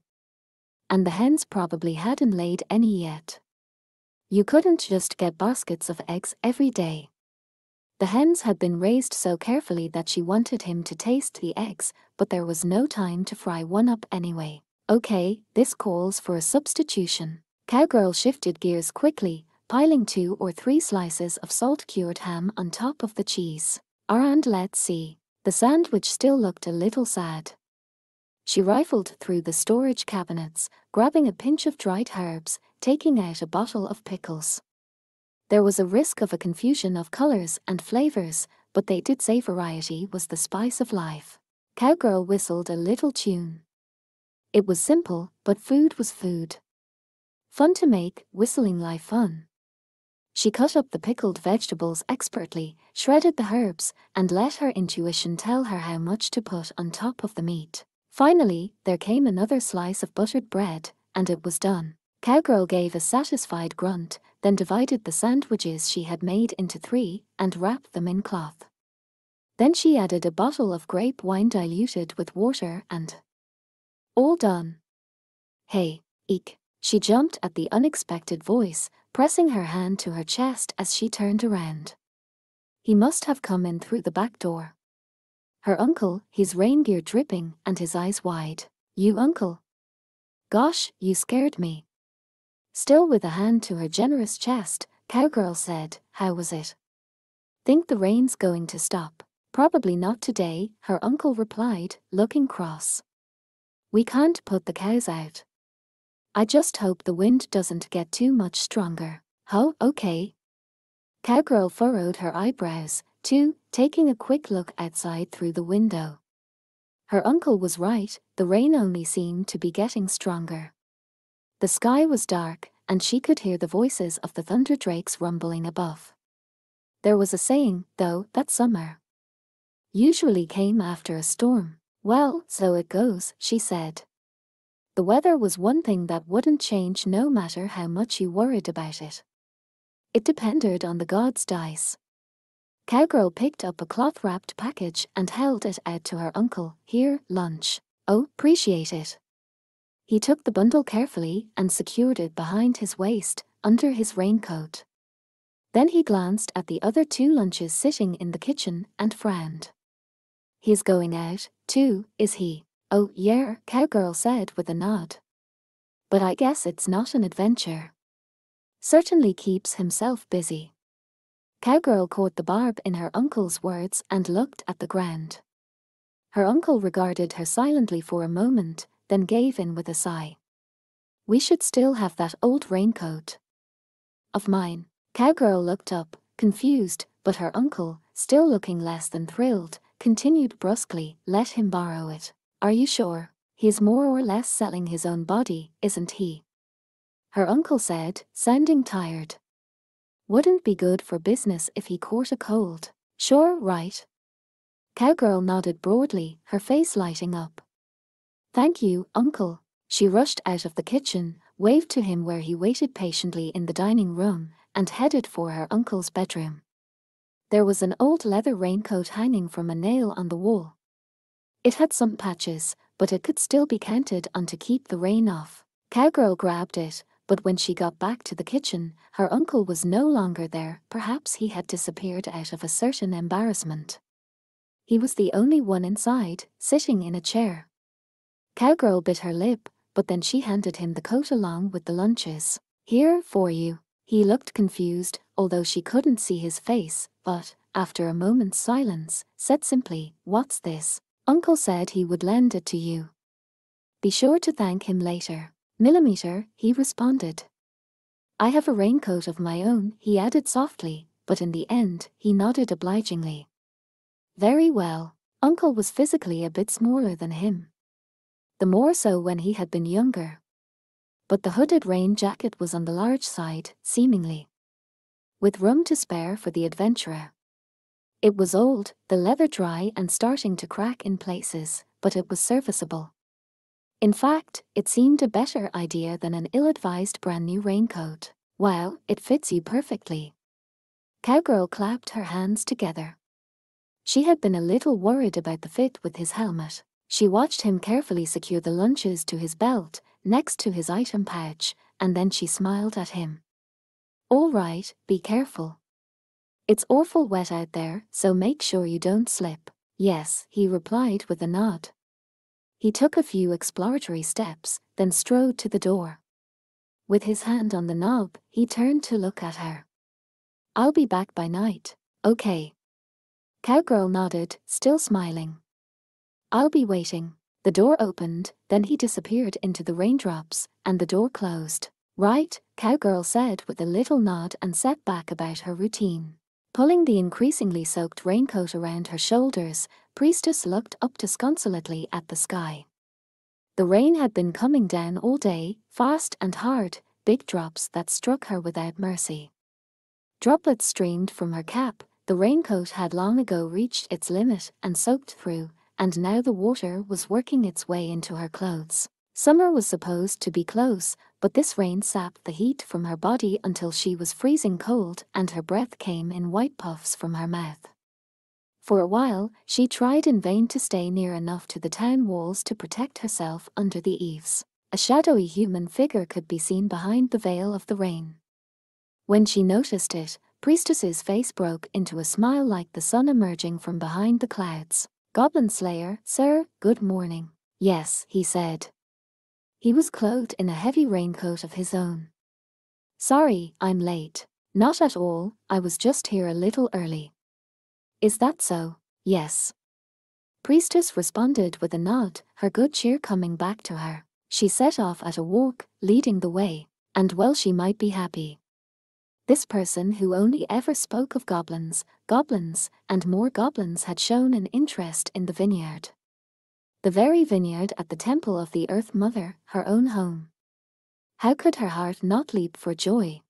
And the hens probably hadn't laid any yet. You couldn't just get baskets of eggs every day. The hens had been raised so carefully that she wanted him to taste the eggs, but there was no time to fry one up anyway. Okay, this calls for a substitution. Cowgirl shifted gears quickly, piling 2 or 3 slices of salt-cured ham on top of the cheese. And let's see. The sandwich still looked a little sad. She rifled through the storage cabinets, grabbing a pinch of dried herbs, taking out a bottle of pickles. There was a risk of a confusion of colors and flavors, but they did say variety was the spice of life. Cowgirl whistled a little tune. It was simple, but food was food. Fun to make, whistling life fun. She cut up the pickled vegetables expertly, shredded the herbs, and let her intuition tell her how much to put on top of the meat. Finally, there came another slice of buttered bread, and it was done. Cowgirl gave a satisfied grunt, then divided the sandwiches she had made into 3 and wrapped them in cloth. Then she added a bottle of grape wine diluted with water and all done. Hey, eek. She jumped at the unexpected voice, pressing her hand to her chest as she turned around. He must have come in through the back door. Her uncle, his rain gear dripping and his eyes wide. You uncle? Gosh, you scared me. Still with a hand to her generous chest, Cowgirl said, how was it? Think the rain's going to stop? Probably not today, her uncle replied, looking cross. We can't put the cows out. I just hope the wind doesn't get too much stronger. Oh, okay. Cowgirl furrowed her eyebrows, too, taking a quick look outside through the window. Her uncle was right, the rain only seemed to be getting stronger. The sky was dark, and she could hear the voices of the thunder drakes rumbling above. There was a saying, though, that summer usually came after a storm. Well, so it goes, she said. The weather was one thing that wouldn't change no matter how much you worried about it. It depended on the gods' dice. Cowgirl picked up a cloth-wrapped package and held it out to her uncle. Here, lunch. Oh, appreciate it. He took the bundle carefully and secured it behind his waist, under his raincoat. Then he glanced at the other 2 lunches sitting in the kitchen and frowned. He's going out, too, is he? Oh, yeah, Cowgirl said with a nod. But I guess it's not an adventure. Certainly keeps himself busy. Cowgirl caught the barb in her uncle's words and looked at the ground. Her uncle regarded her silently for a moment, then gave in with a sigh. We should still have that old raincoat of mine. Cowgirl looked up, confused, but her uncle, still looking less than thrilled, continued brusquely, let him borrow it. Are you sure? He's more or less selling his own body, isn't he? Her uncle said, sounding tired. Wouldn't be good for business if he caught a cold. Sure, right. Cowgirl nodded broadly, her face lighting up. Thank you, uncle. She rushed out of the kitchen, waved to him where he waited patiently in the dining room, and headed for her uncle's bedroom. There was an old leather raincoat hanging from a nail on the wall. It had some patches, but it could still be counted on to keep the rain off. Cowgirl grabbed it, but when she got back to the kitchen, her uncle was no longer there. Perhaps he had disappeared out of a certain embarrassment. He was the only one inside, sitting in a chair. Cowgirl bit her lip, but then she handed him the coat along with the lunches. "Here for you." He looked confused, although she couldn't see his face, but, after a moment's silence, said simply, "What's this?" "Uncle said he would lend it to you. Be sure to thank him later." "Millimeter," he responded. "I have a raincoat of my own," he added softly, but in the end, he nodded obligingly. Very well. Uncle was physically a bit smaller than him. The more so when he had been younger. But the hooded rain jacket was on the large side, seemingly. With room to spare for the adventurer. It was old, the leather dry and starting to crack in places, but it was serviceable. In fact, it seemed a better idea than an ill-advised brand-new raincoat. "Wow, it fits you perfectly." Cowgirl clapped her hands together. She had been a little worried about the fit with his helmet. She watched him carefully secure the lunches to his belt, next to his item pouch, and then she smiled at him. "All right, be careful. It's awful wet out there, so make sure you don't slip." "Yes," he replied with a nod. He took a few exploratory steps, then strode to the door. With his hand on the knob, he turned to look at her. "I'll be back by night." "Okay." Cowgirl nodded, still smiling. "I'll be waiting." The door opened, then he disappeared into the raindrops, and the door closed. "Right," Cowgirl said with a little nod and set back about her routine. Pulling the increasingly soaked raincoat around her shoulders, Priestess looked up disconsolately at the sky. The rain had been coming down all day, fast and hard, big drops that struck her without mercy. Droplets streamed from her cap. The raincoat had long ago reached its limit and soaked through, and now the water was working its way into her clothes. Summer was supposed to be close, but this rain sapped the heat from her body until she was freezing cold and her breath came in white puffs from her mouth. For a while, she tried in vain to stay near enough to the town walls to protect herself under the eaves. A shadowy human figure could be seen behind the veil of the rain. When she noticed it, Priestess's face broke into a smile like the sun emerging from behind the clouds. "Goblin Slayer, sir, good morning." "Yes," he said. He was clothed in a heavy raincoat of his own. "Sorry, I'm late." "Not at all, I was just here a little early." "Is that so?" "Yes." Priestess responded with a nod, her good cheer coming back to her. She set off at a walk, leading the way, and well she might be happy. This person who only ever spoke of goblins, and more goblins had shown an interest in the vineyard. The very vineyard at the temple of the Earth Mother, her own home. How could her heart not leap for joy?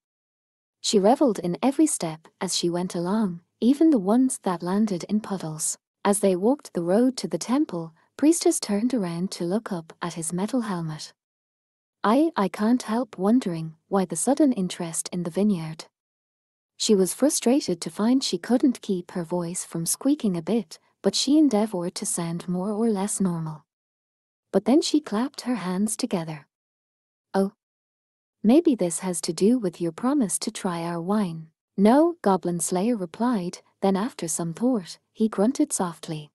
She reveled in every step as she went along, even the ones that landed in puddles. As they walked the road to the temple, Priestess turned around to look up at his metal helmet. I can't help wondering why the sudden interest in the vineyard. She was frustrated to find she couldn't keep her voice from squeaking a bit, but she endeavored to sound more or less normal. But then she clapped her hands together. "Oh. Maybe this has to do with your promise to try our wine." "No," Goblin Slayer replied, then after some thought, he grunted softly.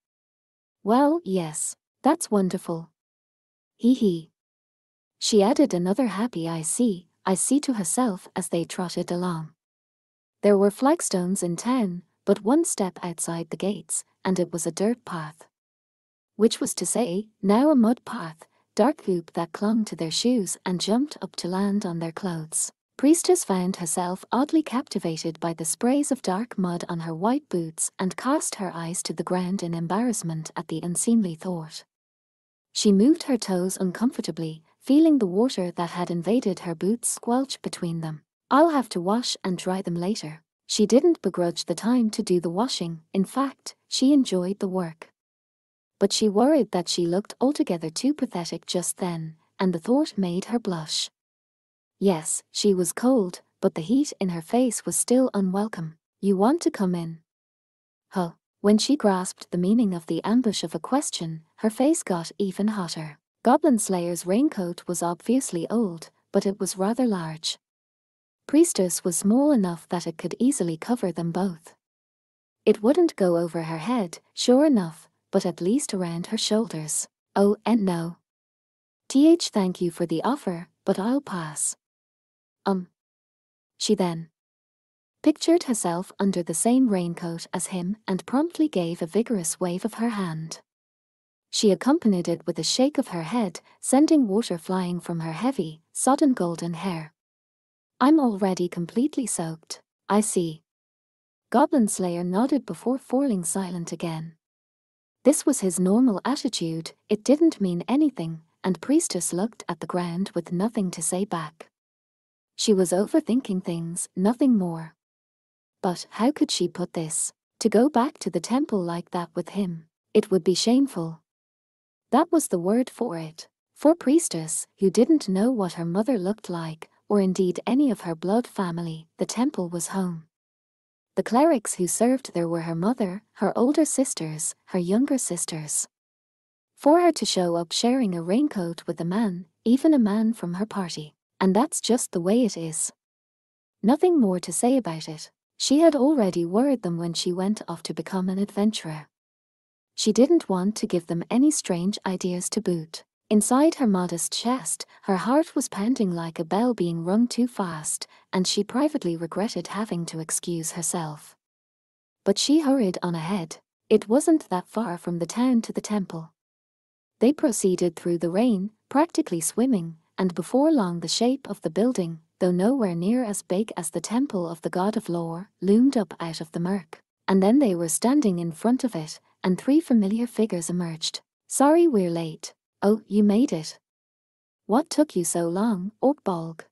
"Well, yes. That's wonderful. Hee hee." She added another happy I see to herself as they trotted along. There were flagstones in town, but one step outside the gates, and it was a dirt path. Which was to say, now a mud path, dark goop that clung to their shoes and jumped up to land on their clothes. Priestess found herself oddly captivated by the sprays of dark mud on her white boots and cast her eyes to the ground in embarrassment at the unseemly thought. She moved her toes uncomfortably, feeling the water that had invaded her boots squelch between them. "I'll have to wash and dry them later." She didn't begrudge the time to do the washing, in fact, she enjoyed the work. But she worried that she looked altogether too pathetic just then, and the thought made her blush. Yes, she was cold, but the heat in her face was still unwelcome. "You want to come in?" "Huh." When she grasped the meaning of the ambush of a question, her face got even hotter. Goblin Slayer's raincoat was obviously old, but it was rather large. Priestess was small enough that it could easily cover them both. It wouldn't go over her head, sure enough, but at least around her shoulders. Oh, and no. Thank you for the offer, but I'll pass. She then pictured herself under the same raincoat as him and promptly gave a vigorous wave of her hand. She accompanied it with a shake of her head, sending water flying from her heavy, sodden golden hair. I'm already completely soaked. I see. Goblin Slayer nodded before falling silent again. This was his normal attitude, it didn't mean anything, and Priestess looked at the ground with nothing to say back. She was overthinking things, nothing more. But how could she put this? To go back to the temple like that with him, it would be shameful. That was the word for it. For Priestess, who didn't know what her mother looked like, or indeed any of her blood family, the temple was home. The clerics who served there were her mother, her older sisters, her younger sisters. For her to show up sharing a raincoat with a man, even a man from her party, and that's just the way it is. Nothing more to say about it. She had already worried them when she went off to become an adventurer. She didn't want to give them any strange ideas to boot. Inside her modest chest, her heart was pounding like a bell being rung too fast, and she privately regretted having to excuse herself. But she hurried on ahead. It wasn't that far from the town to the temple. They proceeded through the rain, practically swimming, and before long the shape of the building, though nowhere near as big as the temple of the god of lore, loomed up out of the murk. And then they were standing in front of it, and three familiar figures emerged. Sorry we're late. Oh, you made it. What took you so long, Orkbolg?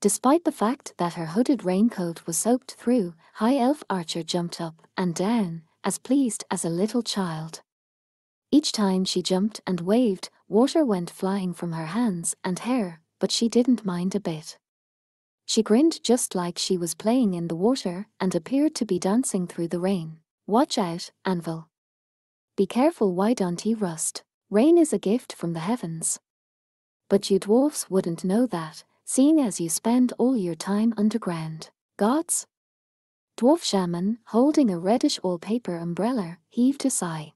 Despite the fact that her hooded raincoat was soaked through, High Elf Archer jumped up and down, as pleased as a little child. Each time she jumped and waved, water went flying from her hands and hair, but she didn't mind a bit. She grinned just like she was playing in the water and appeared to be dancing through the rain. Watch out, Anvil. Be careful, why don't you rust? Rain is a gift from the heavens. But you dwarfs wouldn't know that, seeing as you spend all your time underground. Gods? Dwarf Shaman, holding a reddish wallpaper umbrella, heaved a sigh.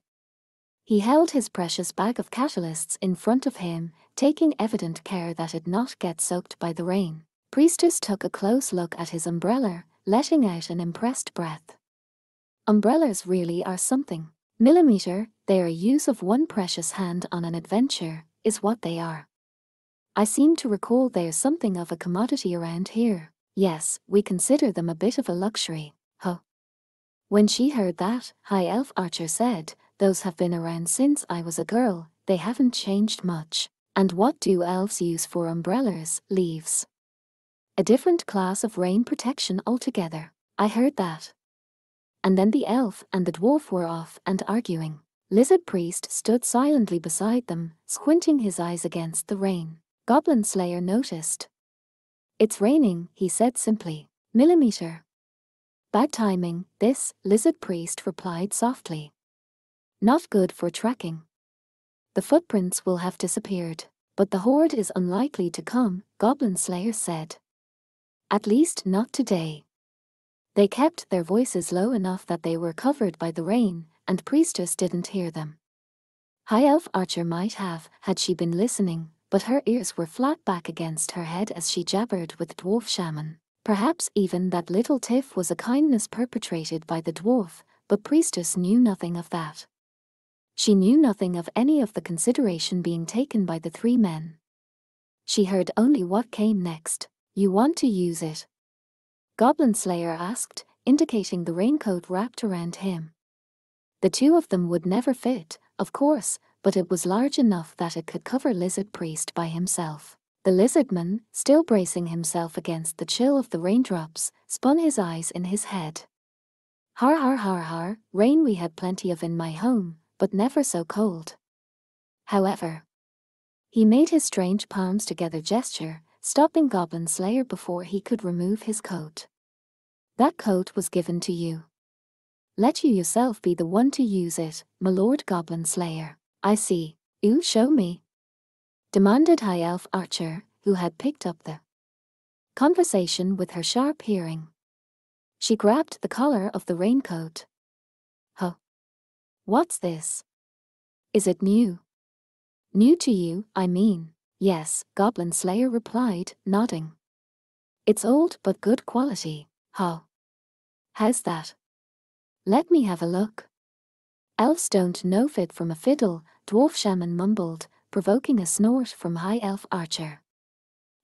He held his precious bag of catalysts in front of him, taking evident care that it not get soaked by the rain. Priestess took a close look at his umbrella, letting out an impressed breath. Umbrellas really are something. Millimeter, they are use of one precious hand on an adventure, is what they are. I seem to recall they're something of a commodity around here. Yes, we consider them a bit of a luxury. Huh. When she heard that, High Elf Archer said, those have been around since I was a girl, they haven't changed much. And what do elves use for umbrellas? Leaves. A different class of rain protection altogether. I heard that. And then the elf and the dwarf were off and arguing. Lizard Priest stood silently beside them, squinting his eyes against the rain. Goblin Slayer noticed. It's raining, he said simply. Millimeter. Bad timing, this, Lizard Priest replied softly. Not good for tracking. The footprints will have disappeared, but the horde is unlikely to come, Goblin Slayer said. At least not today. They kept their voices low enough that they were covered by the rain, and Priestess didn't hear them. High Elf Archer might have, had she been listening, but her ears were flat back against her head as she jabbered with Dwarf Shaman. Perhaps even that little tiff was a kindness perpetrated by the dwarf, but Priestess knew nothing of that. She knew nothing of any of the consideration being taken by the three men. She heard only what came next. You want to use it? Goblin Slayer asked, indicating the raincoat wrapped around him. The two of them would never fit, of course, but it was large enough that it could cover Lizard Priest by himself. The lizardman, still bracing himself against the chill of the raindrops, spun his eyes in his head. Har har har har, rain we had plenty of in my home, but never so cold. However, he made his strange palms together gesture, stopping Goblin Slayer before he could remove his coat. That coat was given to you. Let you yourself be the one to use it, my lord Goblin Slayer. I see. You show me, demanded High Elf Archer, who had picked up the conversation with her sharp hearing. She grabbed the collar of the raincoat. What's this? Is it new? New to you, I mean. Yes, Goblin Slayer replied, nodding. It's old but good quality. How? How's that? Let me have a look. Elves don't know fit from a fiddle, Dwarf Shaman mumbled, provoking a snort from High Elf Archer.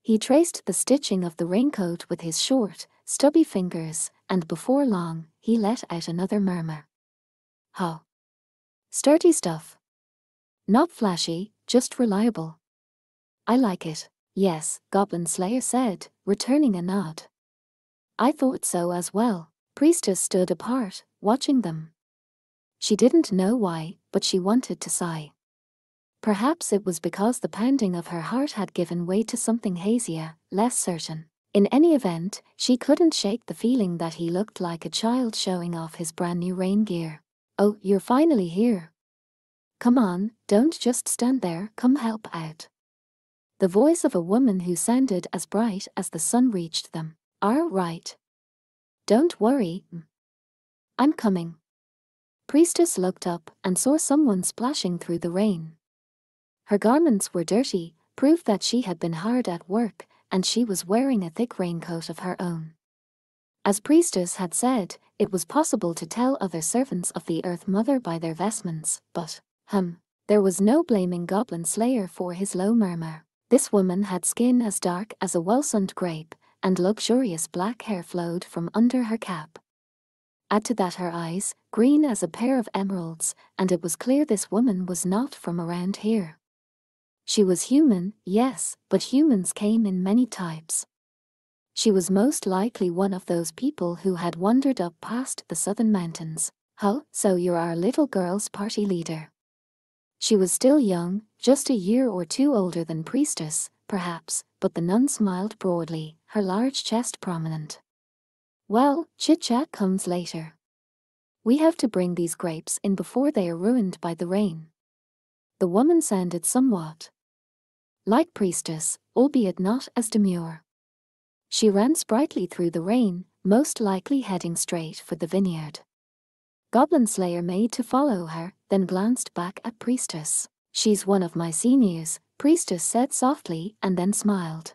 He traced the stitching of the raincoat with his short, stubby fingers, and before long, he let out another murmur. How? Sturdy stuff. Not flashy, just reliable. I like it. Yes, Goblin Slayer said, returning a nod. I thought so as well. Priestess stood apart, watching them. She didn't know why, but she wanted to sigh. Perhaps it was because the pounding of her heart had given way to something hazier, less certain. In any event, she couldn't shake the feeling that he looked like a child showing off his brand new rain gear. Oh, you're finally here. Come on, don't just stand there, come help out. The voice of a woman who sounded as bright as the sun reached them. All right. Don't worry. I'm coming. Priestess looked up and saw someone splashing through the rain. Her garments were dirty, proof that she had been hard at work, and she was wearing a thick raincoat of her own. As Priestess had said, it was possible to tell other servants of the Earth Mother by their vestments, but, there was no blaming Goblin Slayer for his low murmur. This woman had skin as dark as a well-sunned grape, and luxurious black hair flowed from under her cap. Add to that her eyes, green as a pair of emeralds, and it was clear this woman was not from around here. She was human, yes, but humans came in many types. She was most likely one of those people who had wandered up past the southern mountains. Oh, so you're our little girl's party leader. She was still young, just a year or two older than Priestess, perhaps, but the nun smiled broadly, her large chest prominent. Well, chit-chat comes later. We have to bring these grapes in before they are ruined by the rain. The woman sounded somewhat like Priestess, albeit not as demure. She ran sprightly through the rain, most likely heading straight for the vineyard. Goblin Slayer made to follow her, then glanced back at Priestess. She's one of my seniors, Priestess said softly and then smiled.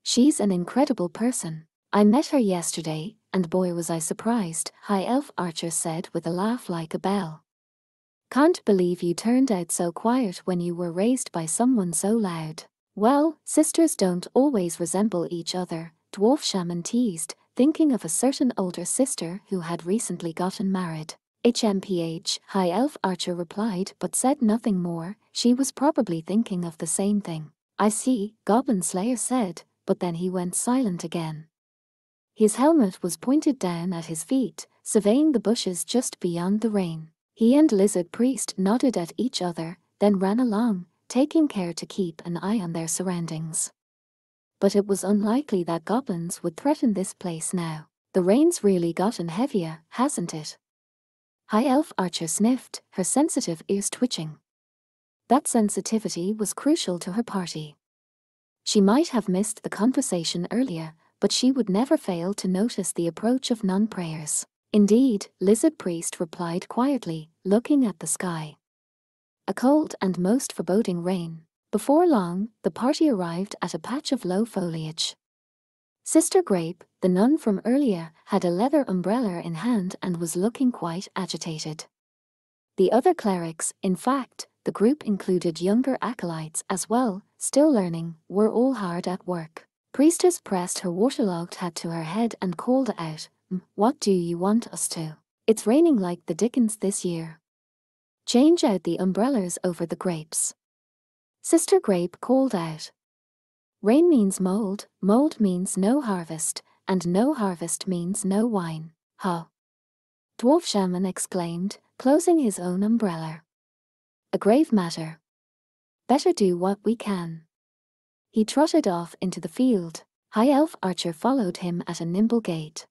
She's an incredible person. I met her yesterday, and boy was I surprised, High Elf Archer said with a laugh like a bell. Can't believe you turned out so quiet when you were raised by someone so loud. Well, sisters don't always resemble each other, Dwarf Shaman teased, thinking of a certain older sister who had recently gotten married. HMPH, High Elf Archer replied but said nothing more. She was probably thinking of the same thing. I see, Goblin Slayer said, but then he went silent again. His helmet was pointed down at his feet, surveying the bushes just beyond the rain. He and Lizard Priest nodded at each other, then ran along, taking care to keep an eye on their surroundings. But it was unlikely that goblins would threaten this place now. The rain's really gotten heavier, hasn't it? High Elf Archer sniffed, her sensitive ears twitching. That sensitivity was crucial to her party. She might have missed the conversation earlier, but she would never fail to notice the approach of non-prayers. Indeed, Lizard Priest replied quietly, looking at the sky. A cold and most foreboding rain. Before long, the party arrived at a patch of low foliage. Sister Grape, the nun from earlier, had a leather umbrella in hand and was looking quite agitated. The other clerics, in fact, the group included younger acolytes as well, still learning, were all hard at work. Priestess pressed her waterlogged hat to her head and called out, What do you want us to? It's raining like the dickens this year. Change out the umbrellas over the grapes. Sister Grape called out. Rain means mold means no harvest, and no harvest means no wine. Ha! Dwarf Shaman exclaimed, closing his own umbrella. A grave matter. Better do what we can. He trotted off into the field. High Elf Archer followed him at a nimble gait.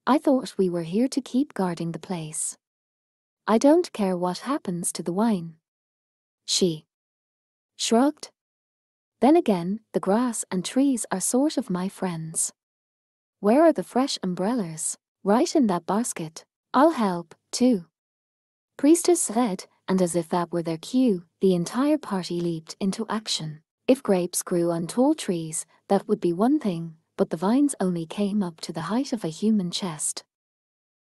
I thought we were here to keep guarding the place. I don't care what happens to the wine. She shrugged. Then again, the grass and trees are sort of my friends. Where are the fresh umbrellas? Right in that basket. I'll help, too. Priestess said, and as if that were their cue, the entire party leaped into action. If grapes grew on tall trees, that would be one thing, but the vines only came up to the height of a human chest.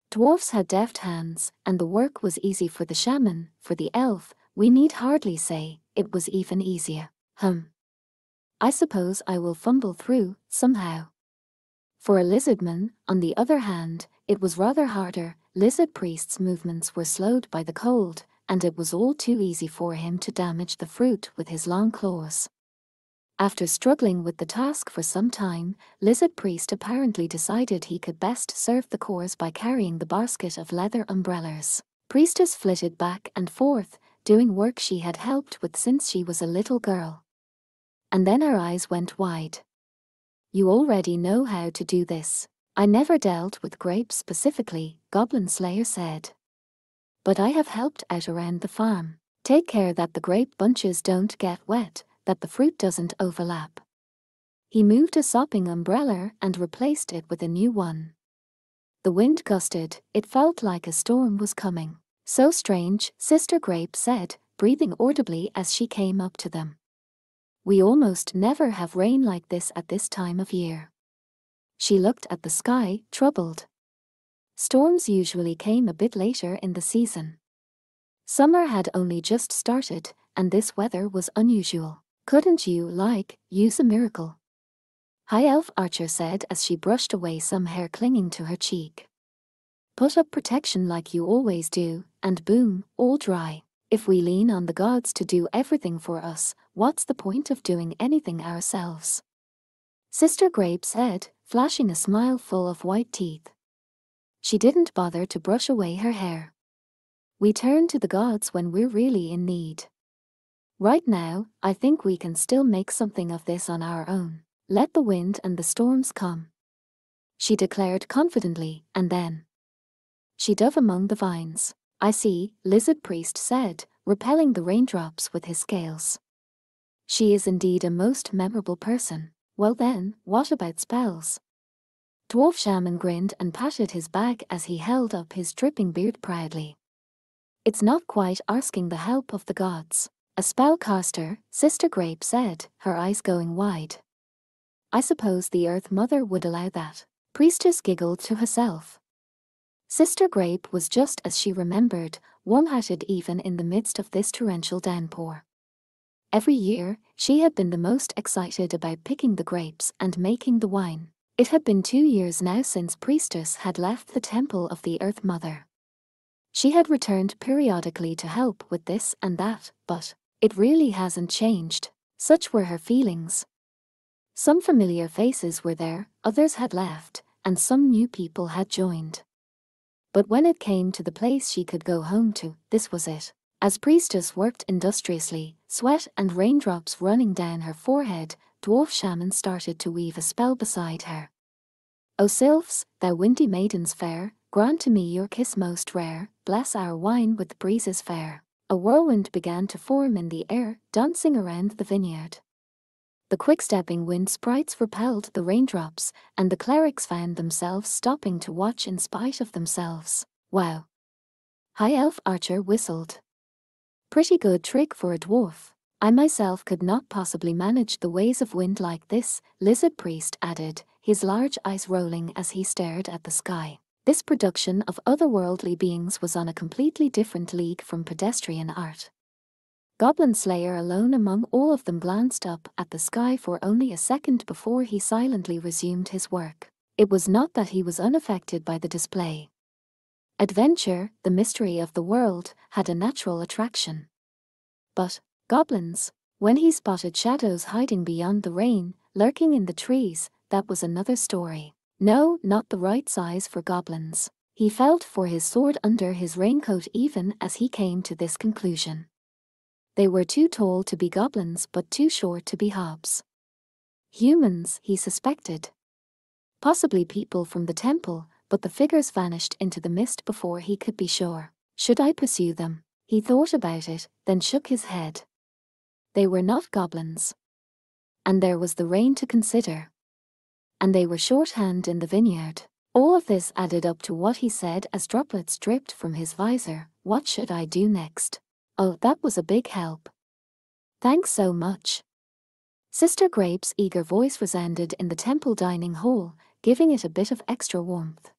Dwarfs had deft hands, and the work was easy for the shaman. For the elf, we need hardly say, it was even easier. I suppose I will fumble through, somehow. For a lizardman, on the other hand, it was rather harder. Lizard priest's movements were slowed by the cold, and it was all too easy for him to damage the fruit with his long claws. After struggling with the task for some time, Lizard Priest apparently decided he could best serve the cause by carrying the basket of leather umbrellas. Priestess flitted back and forth, doing work she had helped with since she was a little girl. And then her eyes went wide. You already know how to do this. I never dealt with grapes specifically, Goblin Slayer said. But I have helped out around the farm. Take care that the grape bunches don't get wet, that the fruit doesn't overlap. He moved a sopping umbrella and replaced it with a new one. The wind gusted, it felt like a storm was coming. So strange, Sister Grape said, breathing audibly as she came up to them. We almost never have rain like this at this time of year. She looked at the sky, troubled. Storms usually came a bit later in the season. Summer had only just started, and this weather was unusual. Couldn't you, use a miracle? High Elf Archer said as she brushed away some hair clinging to her cheek. Put up protection like you always do, and boom, all dry. If we lean on the gods to do everything for us, what's the point of doing anything ourselves? Sister Grape said, flashing a smile full of white teeth. She didn't bother to brush away her hair. We turn to the gods when we're really in need. Right now, I think we can still make something of this on our own. Let the wind and the storms come. She declared confidently, and then she dove among the vines. I see, Lizard Priest said, repelling the raindrops with his scales. She is indeed a most memorable person. Well then, what about spells? Dwarf Shaman grinned and patted his bag as he held up his dripping beard proudly. It's not quite asking the help of the gods. A spellcaster, Sister Grape said, her eyes going wide. I suppose the Earth Mother would allow that. Priestess giggled to herself. Sister Grape was just as she remembered, warm-hearted even in the midst of this torrential downpour. Every year, she had been the most excited about picking the grapes and making the wine. It had been 2 years now since Priestess had left the temple of the Earth Mother. She had returned periodically to help with this and that, but it really hasn't changed. Such were her feelings. Some familiar faces were there, others had left, and some new people had joined. But when it came to the place she could go home to, this was it. As Priestess worked industriously, sweat and raindrops running down her forehead, Dwarf Shaman started to weave a spell beside her. O sylphs, thou windy maidens fair, grant to me your kiss most rare, bless our wine with breezes fair. A whirlwind began to form in the air, dancing around the vineyard. The quick-stepping wind sprites repelled the raindrops, and the clerics found themselves stopping to watch in spite of themselves. Wow! High Elf Archer whistled. Pretty good trick for a dwarf. I myself could not possibly manage the ways of wind like this, Lizard Priest added, his large eyes rolling as he stared at the sky. This production of otherworldly beings was on a completely different league from pedestrian art. Goblin Slayer alone among all of them glanced up at the sky for only a second before he silently resumed his work. It was not that he was unaffected by the display. Adventure, the mystery of the world, had a natural attraction. But goblins, when he spotted shadows hiding beyond the rain, lurking in the trees, that was another story. No, not the right size for goblins. He felt for his sword under his raincoat even as he came to this conclusion. They were too tall to be goblins but too short to be hobs. Humans, he suspected. Possibly people from the temple, but the figures vanished into the mist before he could be sure. Should I pursue them? He thought about it, then shook his head. They were not goblins. And there was the rain to consider. And they were shorthand in the vineyard. All of this added up to what he said as droplets dripped from his visor. What should I do next? Oh, that was a big help. Thanks so much. Sister Grape's eager voice resounded in the temple dining hall, giving it a bit of extra warmth.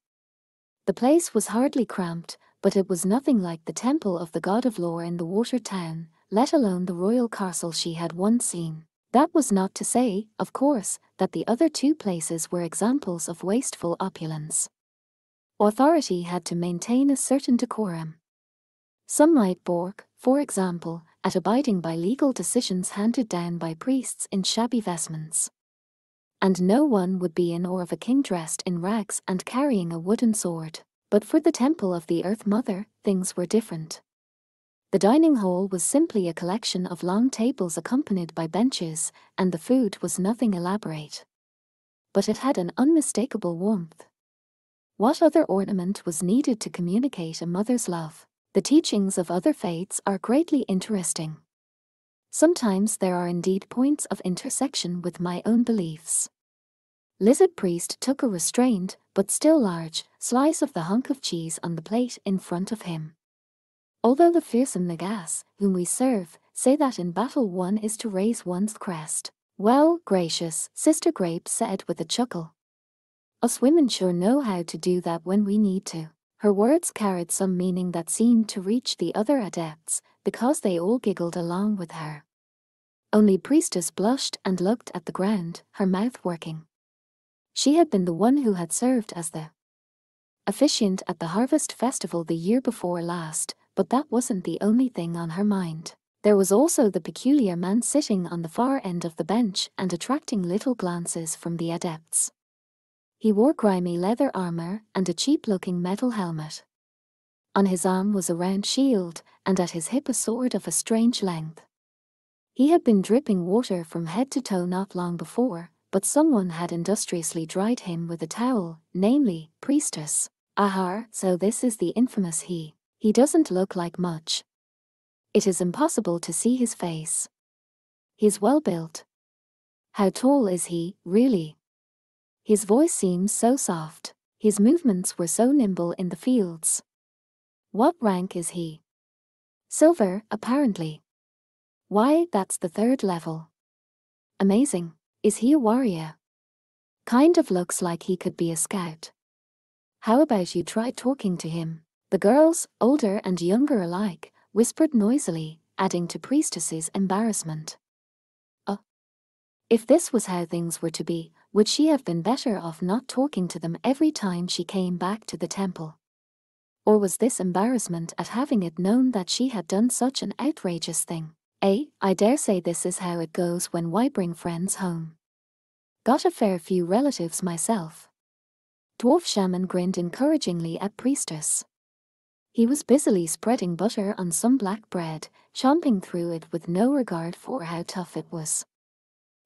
The place was hardly cramped, but it was nothing like the temple of the god of lore in the water town, let alone the royal castle she had once seen. That was not to say, of course, that the other two places were examples of wasteful opulence. Authority had to maintain a certain decorum. Some might balk, for example, at abiding by legal decisions handed down by priests in shabby vestments. And no one would be in awe of a king dressed in rags and carrying a wooden sword. But for the temple of the Earth Mother, things were different. The dining hall was simply a collection of long tables accompanied by benches, and the food was nothing elaborate. But it had an unmistakable warmth. What other ornament was needed to communicate a mother's love? The teachings of other faiths are greatly interesting. Sometimes there are indeed points of intersection with my own beliefs. Lizard Priest took a restrained, but still large, slice of the hunk of cheese on the plate in front of him. Although the fearsome Nagas, whom we serve, say that in battle one is to raise one's crest. Well, gracious, Sister Grape said with a chuckle. Us women sure know how to do that when we need to. Her words carried some meaning that seemed to reach the other adepts, because they all giggled along with her. Only Priestess blushed and looked at the ground, her mouth working. She had been the one who had served as the officiant at the harvest festival the year before last, but that wasn't the only thing on her mind. There was also the peculiar man sitting on the far end of the bench and attracting little glances from the adepts. He wore grimy leather armor and a cheap-looking metal helmet. On his arm was a round shield, and at his hip a sword of a strange length. He had been dripping water from head to toe not long before, but someone had industriously dried him with a towel, namely, Priestess. Aha, so this is the infamous he. He doesn't look like much. It is impossible to see his face. He's well built. How tall is he, really? His voice seems so soft. His movements were so nimble in the fields. What rank is he? Silver, apparently. Why, that's the 3rd level. Amazing. Is he a warrior? Kind of looks like he could be a scout. How about you try talking to him? The girls, older and younger alike, whispered noisily, adding to Priestess's embarrassment. If this was how things were to be, would she have been better off not talking to them every time she came back to the temple? Or was this embarrassment at having it known that she had done such an outrageous thing? I dare say this is how it goes when I bring friends home. Got a fair few relatives myself. Dwarf Shaman grinned encouragingly at Priestess. He was busily spreading butter on some black bread, chomping through it with no regard for how tough it was.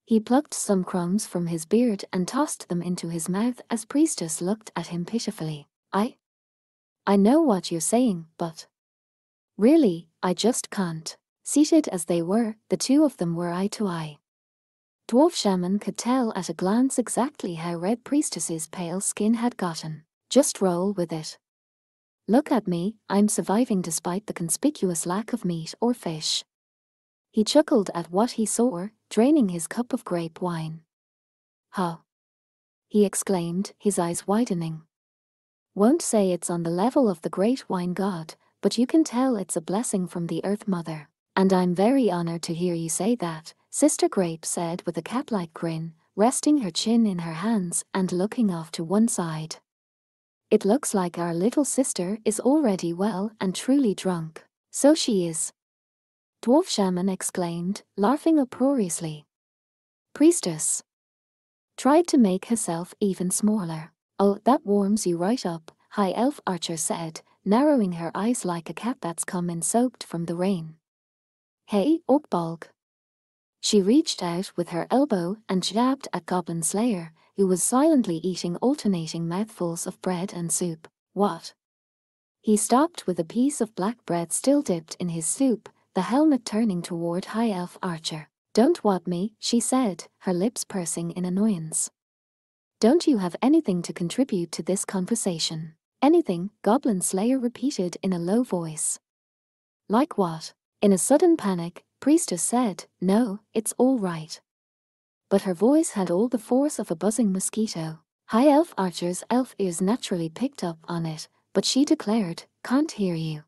He plucked some crumbs from his beard and tossed them into his mouth as Priestess looked at him pitifully. I know what you're saying, but really, I just can't. Seated as they were, the two of them were eye to eye. Dwarf Shaman could tell at a glance exactly how red Priestess's pale skin had gotten. Just roll with it. Look at me, I'm surviving despite the conspicuous lack of meat or fish. He chuckled at what he saw, draining his cup of grape wine. Huh! He exclaimed, his eyes widening. Won't say it's on the level of the great wine god, but you can tell it's a blessing from the Earth Mother. And I'm very honored to hear you say that, Sister Grape said with a cat-like grin, resting her chin in her hands and looking off to one side. It looks like our little sister is already well and truly drunk. So she is. Dwarf Shaman exclaimed, laughing uproariously. Priestess tried to make herself even smaller. Oh, that warms you right up, High Elf Archer said, narrowing her eyes like a cat that's come in soaked from the rain. Hey, Oakbolg. She reached out with her elbow and jabbed at Goblin Slayer, who was silently eating alternating mouthfuls of bread and soup. What? He stopped with a piece of black bread still dipped in his soup, the helmet turning toward High Elf Archer. Don't what me, she said, her lips pursing in annoyance. Don't you have anything to contribute to this conversation? Anything, Goblin Slayer repeated in a low voice. Like what? In a sudden panic, Priestess said, "No, it's all right." But her voice had all the force of a buzzing mosquito. High Elf Archer's elf ears naturally picked up on it, but she declared, "Can't hear you."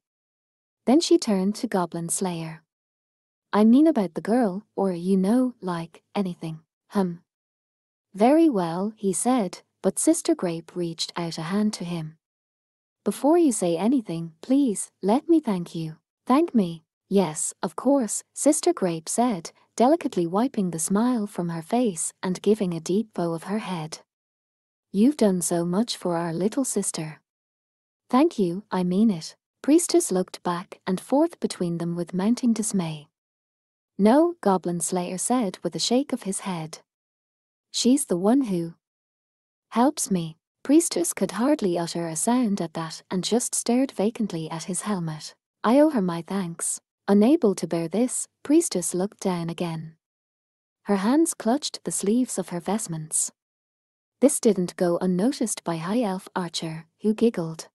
Then she turned to Goblin Slayer. "I mean about the girl, or like, anything." Very well, he said, but Sister Grape reached out a hand to him. "Before you say anything, please, let me thank you." "Thank me?" "Yes, of course," Sister Grape said, delicately wiping the smile from her face and giving a deep bow of her head. "You've done so much for our little sister." "Thank you, I mean it." Priestess looked back and forth between them with mounting dismay. "No," Goblin Slayer said with a shake of his head. "She's the one who helps me." Priestess could hardly utter a sound at that and just stared vacantly at his helmet. "I owe her my thanks." Unable to bear this, Priestess looked down again. Her hands clutched the sleeves of her vestments. This didn't go unnoticed by High Elf Archer, who giggled.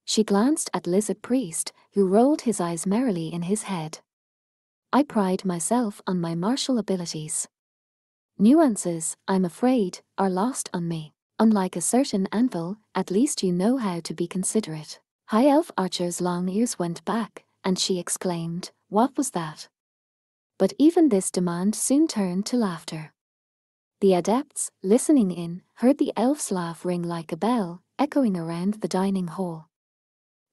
She glanced at Lizard Priest, who rolled his eyes merrily in his head. "I pride myself on my martial abilities. Nuances, I'm afraid, are lost on me. Unlike a certain anvil, at least you know how to be considerate." High Elf Archer's long ears went back, and she exclaimed, "What was that?" But even this demand soon turned to laughter. The adepts, listening in, heard the elf's laugh ring like a bell, echoing around the dining hall.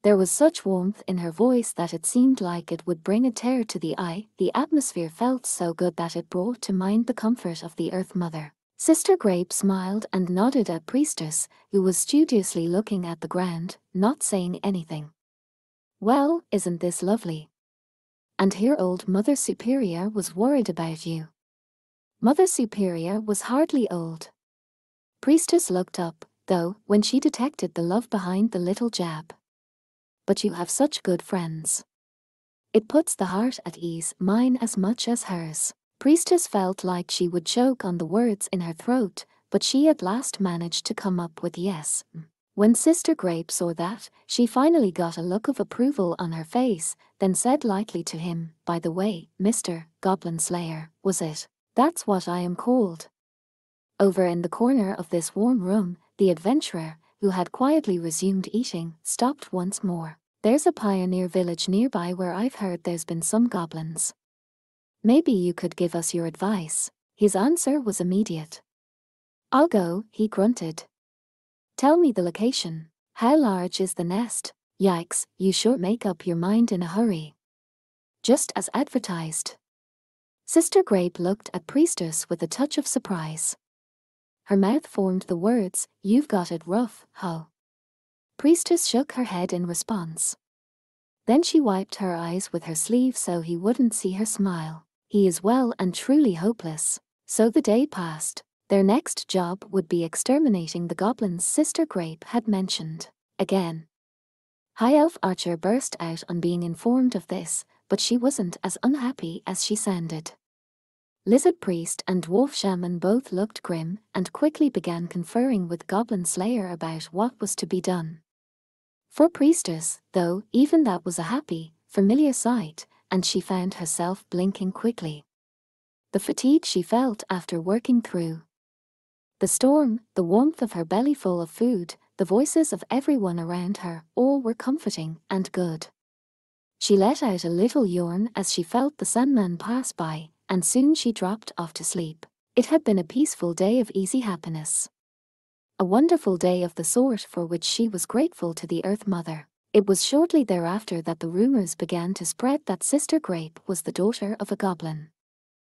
There was such warmth in her voice that it seemed like it would bring a tear to the eye. The atmosphere felt so good that it brought to mind the comfort of the Earth Mother. Sister Grape smiled and nodded at Priestess, who was studiously looking at the ground, not saying anything. "Well, isn't this lovely? And here old Mother Superior was worried about you." Mother Superior was hardly old. Priestess looked up, though, when she detected the love behind the little jab. "But you have such good friends. It puts the heart at ease, mine as much as hers." Priestess felt like she would choke on the words in her throat, but she at last managed to come up with yes. When Sister Grape saw that, she finally got a look of approval on her face, then said lightly to him, "By the way, Mr. Goblin Slayer, was it? That's what I am called." Over in the corner of this warm room, the adventurer, who had quietly resumed eating, stopped once more. "There's a pioneer village nearby where I've heard there's been some goblins. Maybe you could give us your advice." His answer was immediate. "I'll go," he grunted. "Tell me the location. How large is the nest?" "Yikes, you sure make up your mind in a hurry." "Just as advertised." Sister Grape looked at Priestess with a touch of surprise. Her mouth formed the words, "You've got it rough, ho." Priestess shook her head in response. Then she wiped her eyes with her sleeve so he wouldn't see her smile. "He is well and truly hopeless." So the day passed. Their next job would be exterminating the goblins Sister Grape had mentioned. Again. High Elf Archer burst out on being informed of this, but she wasn't as unhappy as she sounded. Lizard Priest and Dwarf Shaman both looked grim and quickly began conferring with Goblin Slayer about what was to be done. For Priestess, though, even that was a happy, familiar sight, and she found herself blinking quickly. The fatigue she felt after working through the storm, the warmth of her belly full of food, the voices of everyone around her, all were comforting and good. She let out a little yawn as she felt the Sandman pass by, and soon she dropped off to sleep. It had been a peaceful day of easy happiness. A wonderful day of the sort for which she was grateful to the Earth Mother. It was shortly thereafter that the rumors began to spread that Sister Grape was the daughter of a goblin.